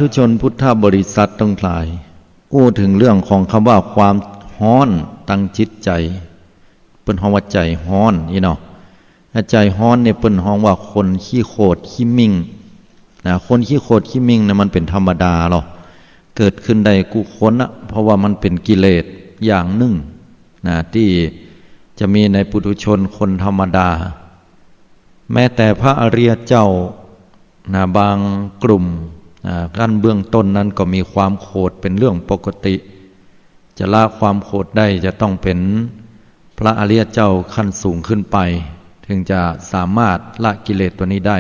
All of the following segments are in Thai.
ธุชนพุทธบริษัททั้งหลายอู้ถึงเรื่องของคำว่าความฮ้อนตั้งจิตใจเปิ้นฮ้องว่าใจฮ้อนนี่เนาะใจฮ้อนเนี่ยเปิ้นฮ้องว่าคนขี้โคตรขี้มิ่งนะคนขี้โคตรขี้มิ่งเนี่ยมันเป็นธรรมดาหรอกเกิดขึ้นได้กูคนนะเพราะว่ามันเป็นกิเลสอย่างหนึ่งนะที่จะมีในปุถุชนคนธรรมดาแม้แต่พระอริยเจ้านะบางกลุ่มขั้นเบื้องต้นนั้นก็มีความโคตรเป็นเรื่องปกติจะละความโคตรได้จะต้องเป็นพระอริยเจ้าขั้นสูงขึ้นไปถึงจะสามารถละกิเลสตัวนี้ได้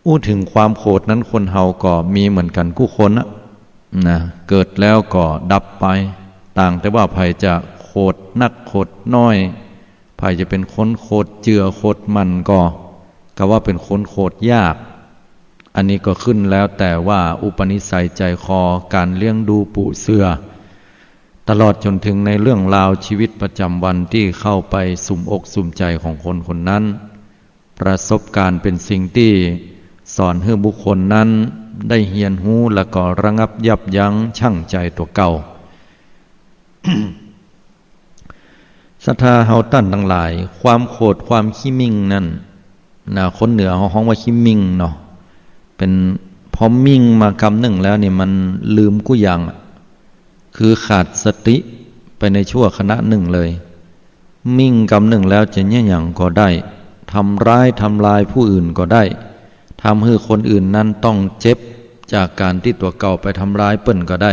อู้ถึงความโคตรนั้นคนเฮาก็มีเหมือนกันกู้คนนะเกิดแล้วก็ดับไปต่างแต่ว่าภัยจะโคตรนักโคตรน้อยภัยจะเป็นคนโคตรเจือโคตรมันก็ว่าเป็นคนโคตรยากอันนี้ก็ขึ้นแล้วแต่ว่าอุปนิสัยใจคอการเลี้ยงดูปุเสือตลอดจนถึงในเรื่องราวชีวิตประจำวันที่เข้าไปสุ่มอกสุ่มใจของคนคนนั้นประสบการณ์เป็นสิ่งที่สอนให้บุคคลนั้นได้เฮียนหูและก็ระงับยับยั้งชั่งใจตัวเก่า ศรัทธาเฮาตั้นทั้งหลายความโคตรความขี้มิ่งนั่นนะคนเหนือเขาฮ้องว่าขี้มิ่งเนาะเป็นพอมิ่งมาคำหนึ่งแล้วนี่มันลืมกุอย่างคือขาดสติไปในชั่วขณะหนึ่งเลยมิ่งคำหนึ่งแล้วจะเนี่ยอย่างก็ได้ทำร้ายทำลายผู้อื่นก็ได้ทำให้คนอื่นนั้นต้องเจ็บจากการที่ตัวเก่าไปทำร้ายเปิ้นก็ได้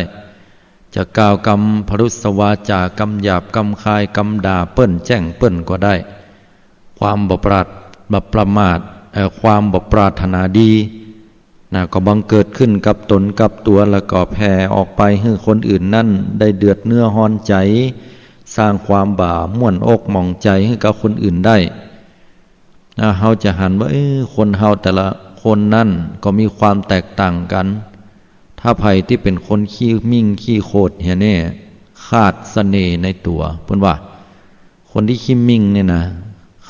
จะกล่าวกรรมพรุษวาจากรรมหยาบกรรมคายกรรมด่าเปิ้นแจ้งเปิ้นก็ได้ความบ่ประมาทความบ่ปรารถนาดีก็บังเกิดขึ้นกับตนกับตัวแล้วก็แผ่ออกไปให้คนอื่นนั่นได้เดือดเนื้อฮ้อนใจสร้างความบ่าม่วนอกหม่องใจให้กับคนอื่นได้เฮาจะหันว่าคนเฮาแต่ละคนนั่นก็มีความแตกต่างกันถ้าไผที่เป็นคนขี้มิ่งขี้โคตรเหี้ยแน่ขาดเสน่ห์ในตัวเพิ่นว่าคนที่ขี้มิ่งเนี่ยนะ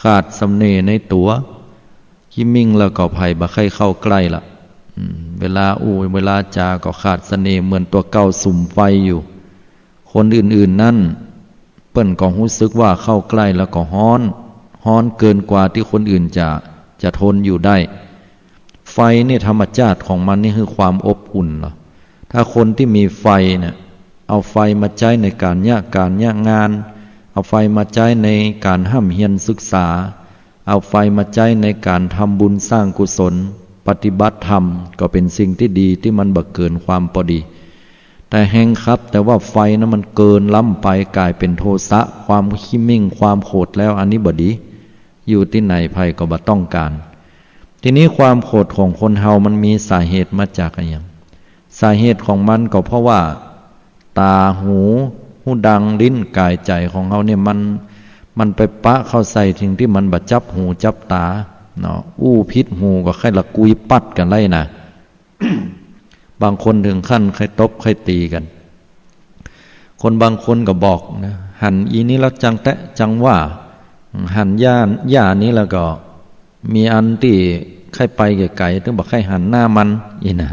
ขาดเสน่ห์ในตัวขี้มิ่งแล้วก็ไผบ่ใครเข้าใกล้ละเวลาเวลาจาก็ขาดเสน่ห์เหมือนตัวเก่าสุ่มไฟอยู่คนอื่นๆนั่นเปิ้นก็รู้สึกว่าเข้าใกล้แล้วก็ฮ้อนเกินกว่าที่คนอื่นจะทนอยู่ได้ไฟนี่ธรรมชาติของมันนี่คือความอบอุ่นเหรอถ้าคนที่มีไฟเนี่ยเอาไฟมาใช้ในการงานเอาไฟมาใช้ในการห้ำเฮียนศึกษาเอาไฟมาใช้ในการทำบุญสร้างกุศลปฏิบัติธรรมก็เป็นสิ่งที่ดีที่มันบักเกินความพอดีแต่แห่งครับแต่ว่าไฟนั้นมันเกินล้ำไปกลายเป็นโทสะความขี้มิ่งความโกรธแล้วอันนี้บ่ดีอยู่ที่ไหนภัยก็บ่ต้องการทีนี้ความโกรธของคนเฮามันมีสาเหตุมาจากอะไรอย่างสาเหตุของมันก็เพราะว่าตาหูดังลิ้นกายใจของเฮาเนี่ยมันไปปะเข้าใส่ถึงที่มันบ่จับหูจับตาเนาะพิษหูก็ใครละกุยปัดกันไล่นะ บางคนถึงขั้นใครตบใครตีกันคนบางคนก็บอกนะหันอีนี้แล้วจังว่าหันย่านี้แล้วก็มีอันที่ใครไปไกลๆต้องบอกใครหันหน้ามันอีนะ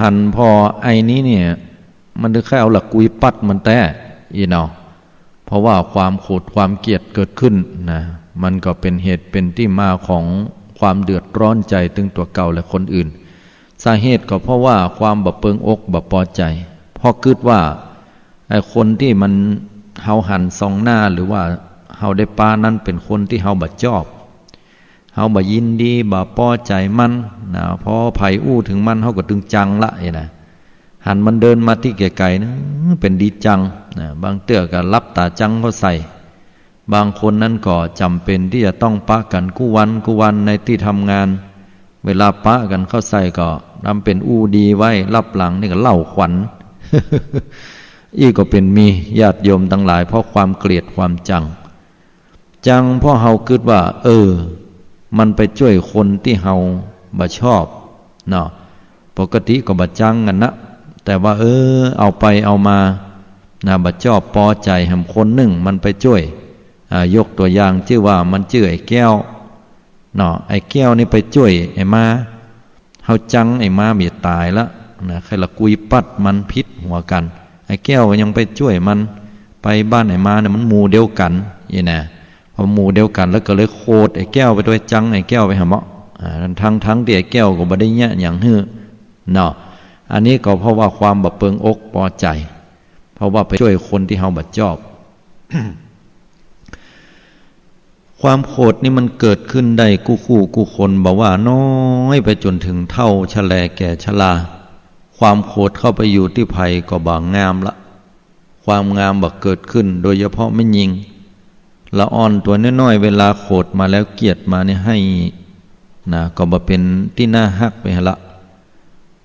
หันพอไอ้นี้เนี่ยมันถึงใครเอาละกุยปัดมันแต่อีเนาะเพราะว่าความโกรธความเกลียดเกิดขึ้นนะมันก็เป็นเหตุเป็นที่มาของความเดือดร้อนใจถึงตัวเก่าและคนอื่นสาเหตุก็เพราะว่าความบ่เปิงอกบ่พอใจเพราะคิดว่าไอ้คนที่มันเฮาหันสองหน้าหรือว่าเฮาได้ปานั้นเป็นคนที่เฮาบ่ชอบเฮาบ่ยินดีบ่พอใจมันนะพอไผถึงมันเฮาก็ตึงจังละนะหันมันเดินมาที่ไกลๆนะเป็นดีจังนะบางเตื้อก็รับตาจังเขาใส่บางคนนั้นก็จำเป็นที่จะต้องปะกันกู้วันในที่ทำงานเวลาปะกันเข้าใส่ก็ทำเป็นดีไว้รับหลังนี่ก็เล่าขวัญ อีก็เป็นมีญาติโยมทั้งหลายเพราะความเกลียดความจังเพราะเฮาคิดว่ามันไปช่วยคนที่เฮาบ่ชอบเนาะปกติก็บ่จังกันนะแต่ว่าเอาไปเอามานะบ่ชอบพอใจแห่งคนหนึ่งมันไปช่วยยกตัวอย่างชื่อว่ามันชื่อไอ้แก้วเนาะไอ้แก้วนี่ไปช่วยไอ้มาท เฮาจังไอ้ม้าเมียตายละนะใครละกุยปัดมันพิษหัวกันไอ้แก้วก็ยังไปช่วยมันไปบ้านไอ้ม้าเนี่ยมันหมู่เดียวกันยี่น่ะพอหมู่เดียวกันแล้วก็เลยโคตรไอ้แก้วไปด้วยจังไอ้แก้วไปหาหมอทั้งที่ไอ้แก้วก็บ่ได้แยะอย่างฮื้อเนาะอันนี้ก็เพราะว่าความบ่เปิงอกพอใจเพราะว่าไปช่วยคนที่เฮาบ่ชอบ ความโกรธนี่มันเกิดขึ้นได้กู้คนบอกว่าน้อยไปจนถึงเท่าชะแลแก่ชราความโกรธเข้าไปอยู่ที่ภัยก็บ่งามละความงามบ่เกิดขึ้นโดยเฉพาะไม่ยิงละอ่อนตัวน้อยๆเวลาโกรธมาแล้วเกลียดมาเนี่ยให้นะก็บ่เป็นที่น่าฮักไปละ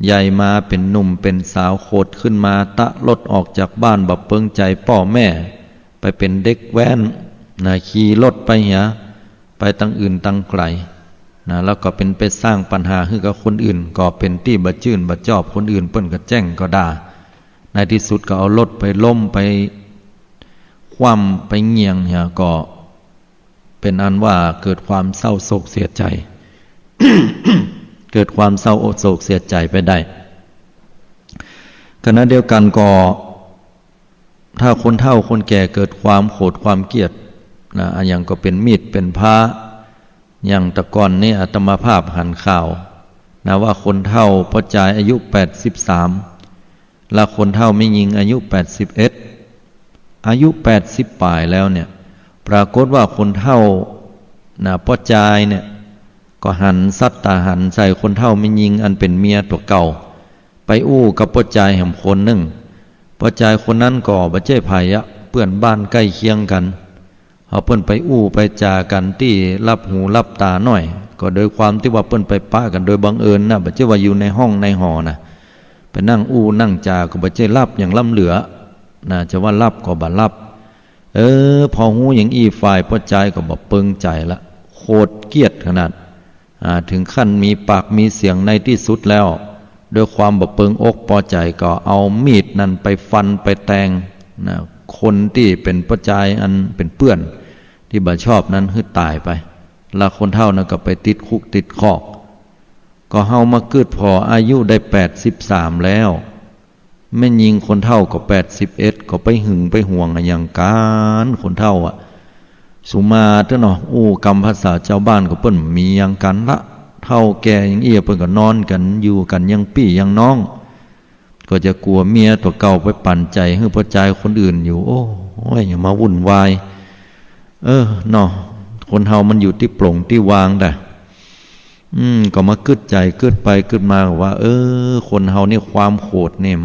ใหญ่มาเป็นหนุ่มเป็นสาวโกรธขึ้นมาตะรถออกจากบ้านบ่เปิงใจพ่อแม่ไปเป็นเด็กแว้นนะขี่รถไปไปตั้งอื่นตั้งไกลนะแล้วก็เป็นไปสร้างปัญหาให้กับคนอื่นก็เป็นที่บ่ชื่นบ่ชอบคนอื่นเปิ้นก็แจ้งก็ด่าในที่สุดก็เอารถไปล้มไปคว่ำไปเงียงก็เป็นอันว่าเกิดความเศร้าโศกเสียใจ เกิดความเศร้าโศกเสียใจไปได้ขณะเดียวกันก็ถ้าคนเฒ่าคนแก่เกิดความโกรธความเกลียดนะอย่างก็เป็นมีดเป็นพระอย่างตะก่อนนี่อาตมาภาพหันข่าวนะว่าคนเฒ่าพอจ่ายอายุ83และคนเฒ่าไม่ยิงอายุ81อายุ80ปลายแล้วเนี่ยปรากฏว่าคนเฒ่านะพอจ่ายเนี่ยก็หันสัตตาหันใส่คนเฒ่าไม่ยิงอันเป็นเมียตัวเก่าไปอู้กับพอจ่ายแห่งคนหนึ่งพอจ่ายคนนั้นก็บ่ใช่ไผเพื่อนบ้านใกล้เคียงกันเขาเปิ้นไปอู้ไปจากันที่รับหูรับตาหน่อยก็โดยความที่ว่าเปิ้นไปปะกันโดยบังเอิญนะบ่ใช่ว่าอยู่ในห้องในหอนะไปนั่งอู้นั่งจาก็บ่ใช่รับอย่างล้ำเหลือนะจะว่ารับก็บ่รับพอหูอย่างอีฝ่ายพอใจก็บ่เปิงใจละโคตรเกลียดขนาดถึงขั้นมีปากมีเสียงในที่สุดแล้วด้วยความบ่เปิงอกพอใจก็เอามีดนั่นไปฟันไปแทงนะคนที่เป็นพอใจอันเป็นเปื้อนที่บ่ชอบนั้นคือตายไปแล้วคนเฒ่านั้นก็ไปติดคุกติดคอกก็เฮามาเกิดพออายุได้83แล้วแม่ยิงคนเฒ่าก็81ก็ไปหึงไปห่วงอย่างการคนเฒ่าสุมาเด้อเนาะกรรมภาษาชาวบ้านก็เปิ้นมีอย่างกันละเฒ่าแก่อย่างเอี้ยเปิ้นก็นอนกันอยู่กันยังพี่ยังน้องก็จะกลัวเมียตัวเก่าไปปั่นใจให้พอใจคนอื่นอยู่โอ้ยอย่ามาวุ่นวายเนาะคนเฮามันอยู่ที่โปร่งที่วางได้ก็มากึดใจกึดไปกึดมาว่าคนเฮานี่ความโกรธนี่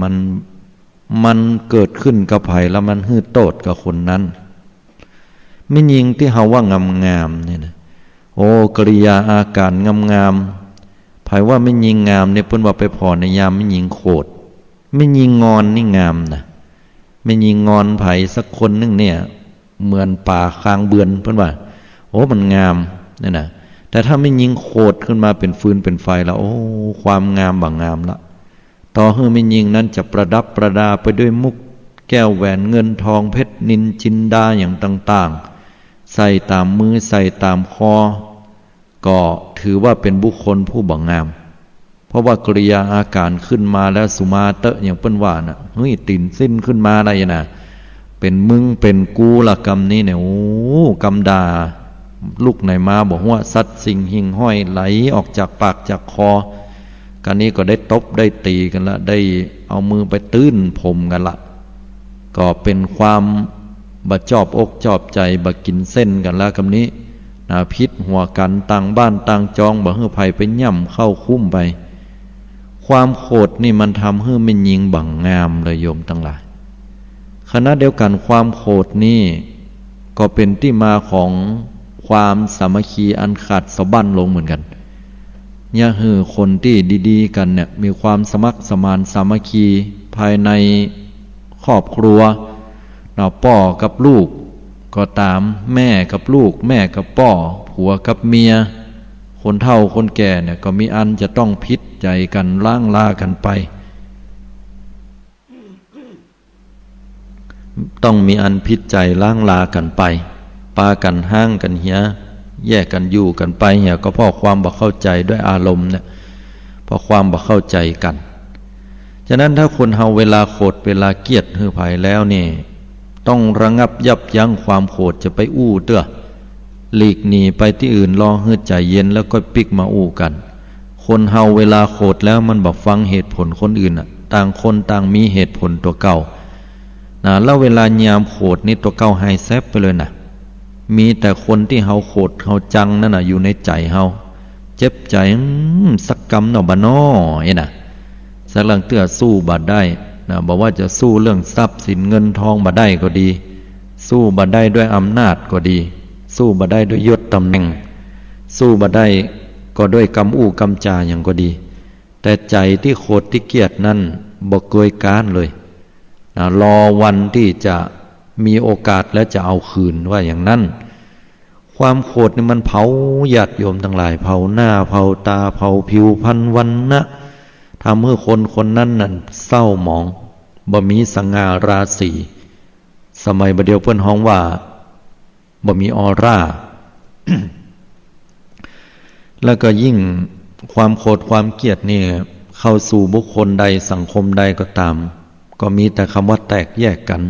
มันเกิดขึ้นกับไผแล้วมันฮื้อโตดกับคนนั้นไม่ยิงที่เฮาว่างามๆนี่นะกริยาอาการงามๆไผว่าไม่ยิงงามเนี่ยเพิ่นว่าไปพอในยามไม่ยิงโกรธไม่ยิงงอนนี่งามนะไม่ยิงงอนไผสักคนนึงเนี่ยเหมือนป่าคางเบือนเพิ่นว่ามันงามนี่นะแต่ถ้าไม่ยิงโคตรขึ้นมาเป็นฟืนเป็นไฟแล้วความงามบ่งามละต่อให้ไม่ยิงนั้นจะประดับประดาไปด้วยมุกแก้วแหวนเงินทองเพชรนิลจินดาอย่างต่างๆใส่ตามมือใส่ตามคอก็ถือว่าเป็นบุคคลผู้บ่งามเพราะว่ากริยาอาการขึ้นมาแล้วสุมาเตะอย่างเปิ้นว่าน่ะติ่นสิ้นขึ้นมาอะไรน่ะเป็นมึงเป็นกูละกรรมนี้เนี่ยกรรมด่าลูกไหนมาบอกว่าสัตว์สิ่งหิ่งห้อยไหลออกจากปากจากคอกันนี้ก็ได้ตบได้ตีกันละได้เอามือไปตื้นผมกันละก็เป็นความบ่ชอบอกชอบใจบ่กินเส้นกันละคำนี้พิษหัวกันต่างบ้านต่างจองบ่ให้ภัยไปย่ำเข้าคุ้มไปความโกรธนี่มันทำให้มันยิงบังงามเลยโยมทั้งหลายขณะเดียวกันความโกรธนี่ก็เป็นที่มาของความสามัคคีอันขาดสะบั้นลงเหมือนกันเนี่ยคือคนที่ดีๆกันเนี่ยมีความสมัครสมานสามัคคีภายในครอบครัวพ่อกับลูกก็ตามแม่กับลูกแม่กับพ่อผัวกับเมียคนเฒ่าคนแก่เนี่ยก็มีอันจะต้องพิจใจกันล้างลากันไปต้องมีอันพิจใจล้างลากันไปปากันห้างกันเหียแยกกันอยู่กันไปเหียก็เพราะความบ่เข้าใจด้วยอารมณ์เนี่ย เพราะความบ่เข้าใจกันฉะนั้นถ้าคนเฮาเวลาโกรธเวลาเกลียดหือไผแล้วนี่ต้องระงับยับยั้งความโกรธจะไปอู้เด้อหลีกหนีไปที่อื่นรอให้ใจเย็นแล้วก็ปิกมาอู้กันคนเฮาเวลาโกรธแล้วมันบ่ฟังเหตุผลคนอื่นน่ะต่างคนต่างมีเหตุผลตัวเก่านะแล้วเวลายามโกรธนี่ตัวเก่าหายแซบไปเลยนะมีแต่คนที่เฮาโกรธเฮาจังนั่นน่ะอยู่ในใจเฮาเจ็บใจสักกำเนาะบ่น้อไอ้น่ะสักลังเตื้อสู้บ่ได้นะบอกว่าจะสู้เรื่องทรัพย์สินเงินทองบ่ได้ก็ดีสู้บ่ได้ด้วยอำนาจก็ดีสู้บ่ได้ด้วยยศตำแหน่งสู้บ่ได้ก็ด้วยกำอู้กำจาอย่างก็ดีแต่ใจที่โกรธที่เกลียดนั้นบ่เกยการเลยนะรอวันที่จะมีโอกาสแล้วจะเอาคืนว่าอย่างนั้นความโกรธนี่มันเผาญาติโยมทั้งหลายเผาหน้าเผาตาเผาผิวพรรณวรรณะทำให้คนคนนั้นนั่นเศร้าหมองบ่มีสง่าราศีสมัยบัดเดียวเพิ่นฮ้องว่าบ่มีออร่า แล้วก็ยิ่งความโกรธความเกลียดนี่เข้าสู่บุคคลใดสังคมใดก็ตามก็มีแต่คำว่าแตกแยกกัน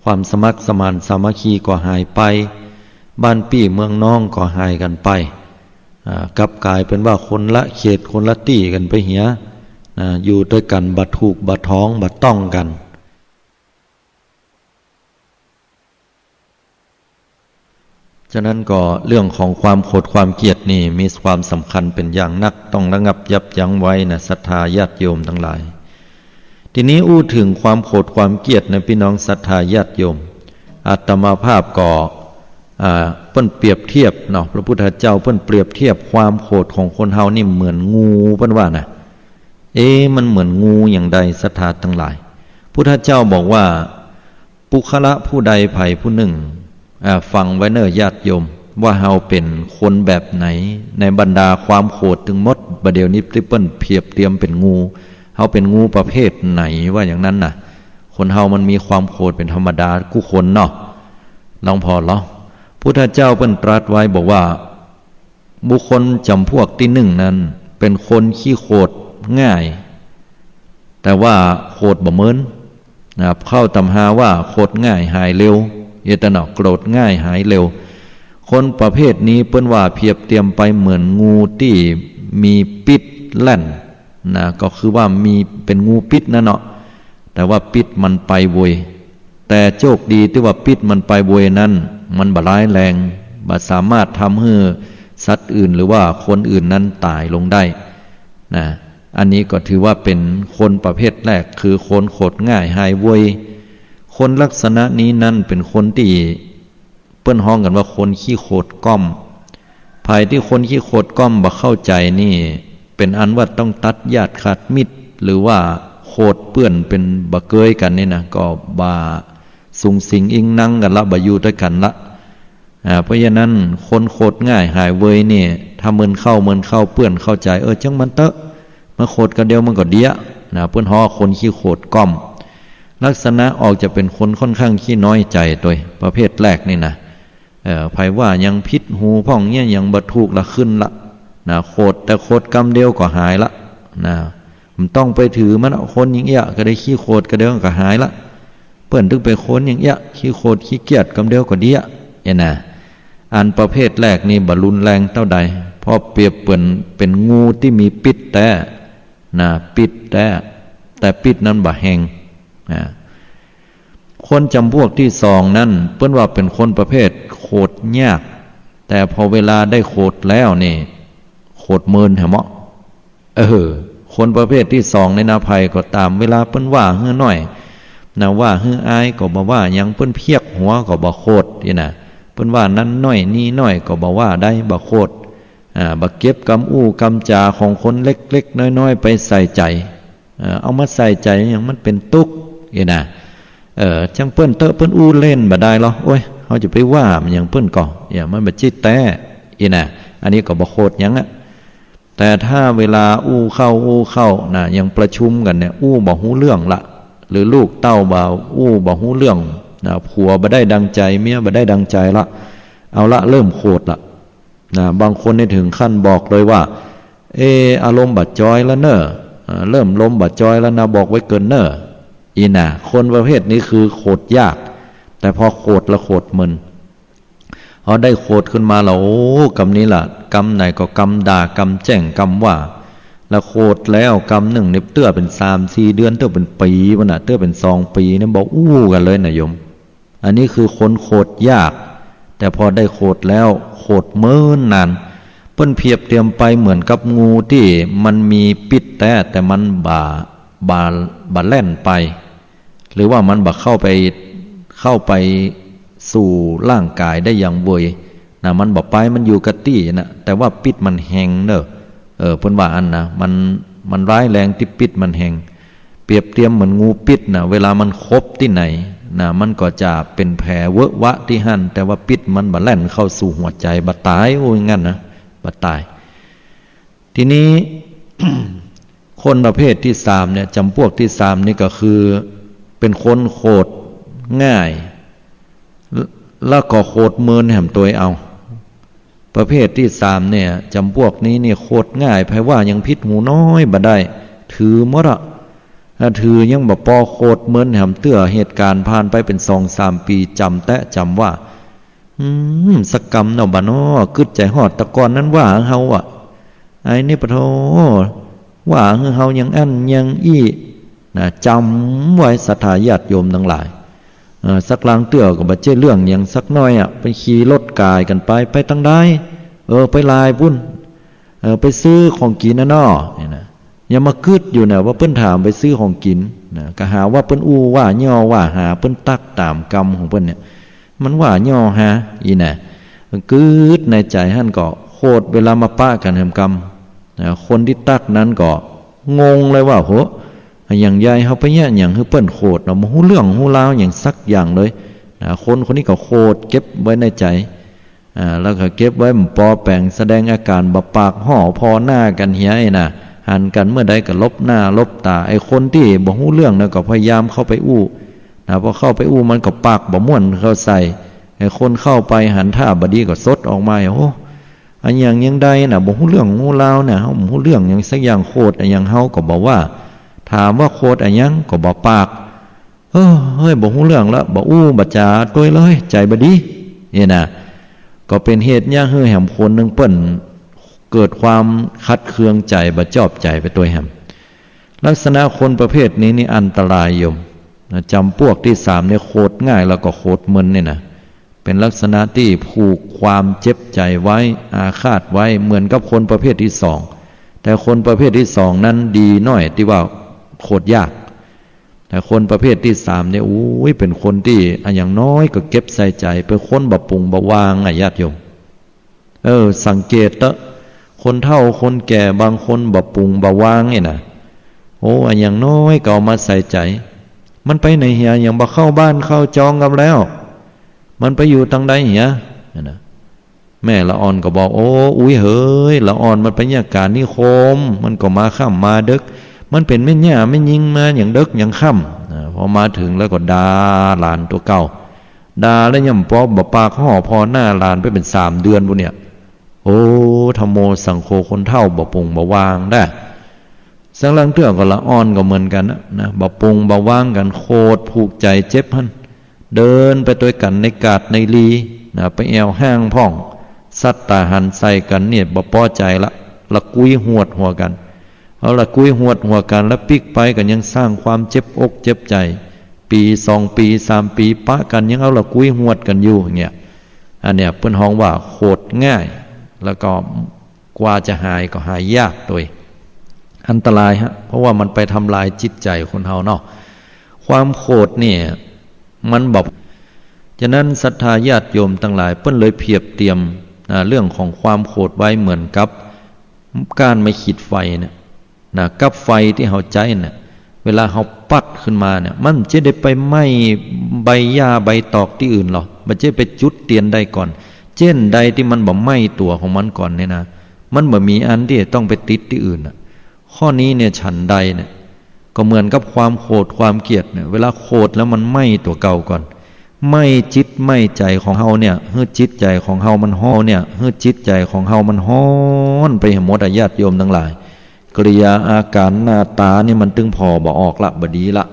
ความสมัครสมานสามัคคีก็หายไปบ้านปี่เมืองน้องก็หายกันไปกลับกลายเป็นว่าคนละเขตคนละตี้กันไปเหียอยู่ด้วยกันบัดถูกบัดท้องบัดต้องกันฉะนั้นก็เรื่องของความโกรธความเกลียดนี่มีความสำคัญเป็นอย่างนักต้องระงับยับยั้งไว้นะศรัทธาญาติโยมทั้งหลายทีนี้อู้ถึงความโกรธความเกลียดในพี่น้องศรัทธาญาติโยมอาตมาภาพก็เพิ่นเปรียบเทียบเนาะพระพุทธเจ้าเพิ่นเปรียบเทียบความโกรธของคนเฮานี่เหมือนงูเพิ่นว่านะมันเหมือนงูอย่างใดศรัทธาทั้งหลายพุทธเจ้าบอกว่าปุคละผู้ใดไผผู้หนึ่งฟังไว้เน้อญาติโยมว่าเฮาเป็นคนแบบไหนในบรรดาความโกรธถึงหมดบัดเดี๋ยวนี้เปิ้นเพียบเตรียมเป็นงูเฮาเป็นงูประเภทไหนว่าอย่างนั้นน่ะคนเฮามันมีความโกรธเป็นธรรมดากู้คนเนาะลองพอเหรอพุทธเจ้าเปิ้นตรัสไว้บอกว่าบุคคลจำพวกที่หนึ่งนั้นเป็นคนขี้โกรธง่ายแต่ว่าโกรธบ่เหมือนนะครับเข้าตำหาว่าโกรธง่ายหายเร็วเยตนะโกรธง่ายหายเร็วคนประเภทนี้เปิ้นว่าเพียบเตรียมไปเหมือนงูที่มีพิษแล่นนะก็คือว่ามีเป็นงูพิษนะเนาะแต่ว่าพิษมันไปโวยแต่โชคดีที่ว่าพิษมันไปโวยนั้นมันบ่ร้ายแรงบ่สามารถทำให้สัตว์อื่นหรือว่าคนอื่นนั้นตายลงได้นะอันนี้ก็ถือว่าเป็นคนประเภทแรกคือคนโกรธง่ายหายโวยคนลักษณะนี้นั่นเป็นคนที่เปิ้นฮ้องกันว่าคนขี้โกรธก้อมภายที่คนขี้โกรธก้อมบ่เข้าใจนี่เป็นอันว่าต้องตัดญาติขาดมิตรหรือว่าโกรธเปื้อนเป็นบ่เกยกันนี่นะก็บ่สุงสิงอิงนั่งกันละบ่อยู่ด้วยกันละเพราะฉะนั้นคนโกรธง่ายหายเวยนี่ถ้าเมินเข้าเปื้อนเข้าใจจังมันเตอะมาโกรธกันเดียวมันก็เดียนะเปิ้นฮ้อคนขี้โกรธก้อมลักษณะออกจะเป็นคนค่อนข้างขี้น้อยใจตัวประเภทแรกนี่นะไผว่ายังพิษหูพ่องเนี่ยยังบ่ถูกละขึ้นละนะโคตรแต่โคตรกรรมเดียวก็หายละนะมันต้องไปถือมันคนอย่างเงี้ยก็ได้ขี้โคตรก็เดียวก็หายละเปิ้นถึงไปคนอย่างเงี้ยขี้โคตรขี้เกียจกรรมเดียวก็เดียนะอันประเภทแรกนี่บ่รุนแรงเท่าใดเพราะเปรียบเปิ้นเป็นงูที่มีพิษแต่นะพิษแต่พิษนั้นบ่แห้งคนจำพวกที่สองนั่นเปิ้นว่าเป็นคนประเภทโกรธยากแต่พอเวลาได้โกรธแล้วนี่โกรธเมินเหรอเมาะคนประเภทที่สองในนาภัยก็ตามเวลาเปิ้นว่าเฮือน้อยนะว่าเฮืออายก็บ่ว่ายังเปิ้นเพียกหัวก็บ่โกรธนี่นะเปิ้นว่านั้นน้อยนี่น้อยก็บ่ว่าได้บ่โกรธบ่เก็บกำอู้กำจาของคนเล็กๆน้อยๆไปใส่ใจเอามาใส่ใจอย่างมันเป็นทุกข์นี่นะจังเปิ้นเตอะเปิ้นอู้เล่นบ่ได้หรอโอ้ยเฮาจะไปว่ามันอย่างเปิ้นก่ออย่างมันบ่จิตแต่อีน่ะอันนี้ก็บ่โคตรหยังแต่ถ้าเวลาอู้เข้านะยังประชุมกันเนี่ยอู้บ่ฮู้เรื่องละหรือลูกเต้าบ่อู้บ่ฮู้เรื่องนะผัวบ่ได้ดังใจเมียบ่ได้ดังใจละเอาละเริ่มโคตรละนะบางคนนี่ถึงขั้นบอกเลยว่า อารมณ์บัดจอยแล้วเนอะเริ่มลมบัดจอยแล้วนะบอกไว้เกินเนอะอีน่ะคนประเภทนี้คือโคตรยากแต่พอโคตรละโคตรมึนเอาได้โคตรขึ้นมาแล้วโอ้กรรมนี้ล่ะกรรมไหนก็กรรมด่ากรรมแจ้งกรรมว่าแล้วโคตรแล้วกรรมหนึ่งเนี่ยเตื้อเป็น3-4 เดือนเตื้อเป็นปีมันน่ะเตื้อเป็น2 ปีเนี่ยบอกอู้กันเลยนะโยมอันนี้คือคนโคตรยากแต่พอได้โคตรแล้วโคตรเมินนานเปิ้นเพียบเตรียมไปเหมือนกับงูที่มันมีปิดแต่มันบาแล่นไปหรือว่ามันบ่เข้าไปสู่ร่างกายได้อย่างเวยนะมันบ่ไปมันอยู่กับที่นะแต่ว่าปิดมันแหงเนอะเพิ่นว่าอันนะมันร้ายแรงที่ปิดมันแหงเปรียบเทียมเหมือนงูปิดนะเวลามันคบที่ไหนนะมันก็จะเป็นแผลเวอะวะที่หั่นแต่ว่าปิดมันบ่แล่นเข้าสู่หัวใจบ่ตายโอ้ยงั้นนะบ่ตายทีนี้ คนประเภทที่3เนี่ยจำพวกที่3นี่ก็คือเป็นคนโคตรง่ายแล้วก็โคตรเมินแหมตัวเอาประเภทที่3เนี่ยจำพวกนี้เนี่ยโคตรง่ายไผว่ายังพิษหูน้อยบ่ได้ถือหมดอะถ้าถือยังบ่พอโคตรเมินแหมเตื้อเหตุการณ์ผ่านไปเป็น 2-3 ปีจำว่าสักกรรมเนาะบ่น้อกึดใจฮอดตะกอนนั้นว่าเฮาอะไอ้นี่ปะโธว่าเฮายังอันยังอี้นะจำไว้ศรัทธาญาติโยมทั้งหลายสักลางเตื้อก็บ่เจ้เรื่องอย่างสักน้อยอ่ะไปขี่รถกายกันไปทางใดไปลายพุ่นไปซื้อของกินน่ะน้อนี่นะอย่ามากึดอยู่น่ะว่าเพิ่นถามไปซื้อของกินนะก็หาว่าเพิ่นอู้ว่าย่อว่าหาเพิ่นตักตามกรรมของเพิ่นเนี่ยมันว่าย่อหาอีน่ะกึดในใจหั่นก็โคตรเวลามาปะกันแห่งกรรมคนที่ตักนั้นก็งงเลยว่าโหอย่างใหญ่เฮาไปเนี่ยอย่างคือเปิ้นโคตรเนาะบ่ฮู้เรื่องฮู้ราวอย่างสักอย่างเลยคนนี้ก็โคตรเก็บไว้ในใจแล้วก็เก็บไว้ปอแปลงแสดงอาการบ่ปากห่อพอหน้ากันเหียไอ้น่ะหันกันเมื่อใดก็ลบหน้าลบตาไอ้คนที่บ่ฮู้เรื่องน่ะก็พยายามเข้าไปอู้พอเข้าไปอู้มันก็ปากบ่ม่วนเข้าใส่ไอ้คนเข้าไปหันท่าบ่ดีก็สดออกมาโอ้อันอย่างยังใดน่ะบ่ฮู้เรื่องฮู้ราวน่ะเฮาบ่ฮู้เรื่องหยังสักอย่างโคตรอันอย่างเฮาก็บอกว่าถามว่าโคตรอันยังก็บ่ปากเฮ้ยบ่ฮู้เรื่องแล้วบ่อู้บ่จาตัวเลยใจบ่ดีนี่น่ะก็เป็นเหตุยากให้แหมคนนึงเปิ้นเกิดความคัดเคืองใจบ่ชอบใจไปตัวแหมลักษณะคนประเภทนี้นี่อันตรายโยมจำพวกที่3เนี่ยโคตรง่ายแล้วก็โคตรมึนนี่นะเป็นลักษณะที่ผูกความเจ็บใจไว้อาฆาตไว้เหมือนกับคนประเภทที่2แต่คนประเภทที่2นั้นดีน้อยที่ว่าโคตรยากแต่คนประเภทที่3เนี่ยเป็นคนที่อย่างน้อยก็เก็บใส่ใจเป็นคนบ่ปรุงบ่วางญาติโยมสังเกตเถอะคนเฒ่าคนแก่บางคนบ่ปรุงบ่วางนี่นะอย่างน้อยก็เอามาใส่ใจมันไปไหนเหียอย่างบ่เข้าบ้านเข้าจองกันแล้วมันไปอยู่ทางใดเหียนะแม่ละอ่อนก็บอกอุ้ยเฮ้ยละอ่อนมันเป็นอาการนิคมมันก็มาค่ำมาดึกมันเป็นแม่ย่าแม่ยิงมาอย่างดึกอย่างค่ำพอมาถึงแล้วก็ด่าหลานตัวเก่าด่าแล้วย่ำปอบบ่ปากห่อพอหน้าหลานไปเป็น3 เดือนบุเนี่ยธัมโมสังโฆคนเฒ่าบ่ปรุงบ่วางได้สังลังเตื้อก็ละอ่อนก็เหมือนกันนะบ่ปรุงบ่วางกันโคตรผูกใจเจ็บหั่นเดินไปด้วยกันในกาดในลีนะไปแอวห้างพ่องสัตตาหันใส่กันเนี่ยบ่พอใจละกุยหวดหัวกันเอาละกุยหวดหัวกันแล้วปิกไปกันยังสร้างความเจ็บอกเจ็บใจปี2 ปี3 ปีปะกันยังเอาละกุยหวดกันอยู่เงี้ยอันเนี้ยเพิ่นฮ้องว่าโคตรง่ายแล้วก็กว่าจะหายก็หายยากโดยอันตรายเพราะว่ามันไปทำลายจิตใจคนเฮาเนาะความโคตรเนี่ยมันบอกฉะนั้นศรัทธาญาติโยมทั้งหลายเพิ่นเลยเพียบเทียมเรื่องของความโคตรไว้เหมือนกับการไม่ขีดไฟเนี่ยกับไฟที่เฮาใจเนี่ยเวลาเฮาปัดขึ้นมาเนี่ยมันจะได้ไปไหม้ใบหญ้าใบตอกที่อื่นหรอมันจะไปจุดเตียนได้ก่อนเช่นใดที่มันบ่ไหม้ตัวของมันก่อนเนี่ยนะมันบ่มีอันที่ต้องไปติดที่อื่นข้อนี้เนี่ยฉันใดเนี่ยก็เหมือนกับความโกรธความเกลียดเนี่ยเวลาโกรธแล้วมันไหม้ตัวเก่าก่อน ไม่จิตไม่ใจของเฮาเนี่ยเฮือจิตใจของเฮามันฮ้อนเนี่ยเฮือจิตใจของเฮามันฮ้อนไปหมดญาติโยมทั้งหลายกริยาอาการหน้าตานี่มันตึงพอบ่ออกละบ่ดีละ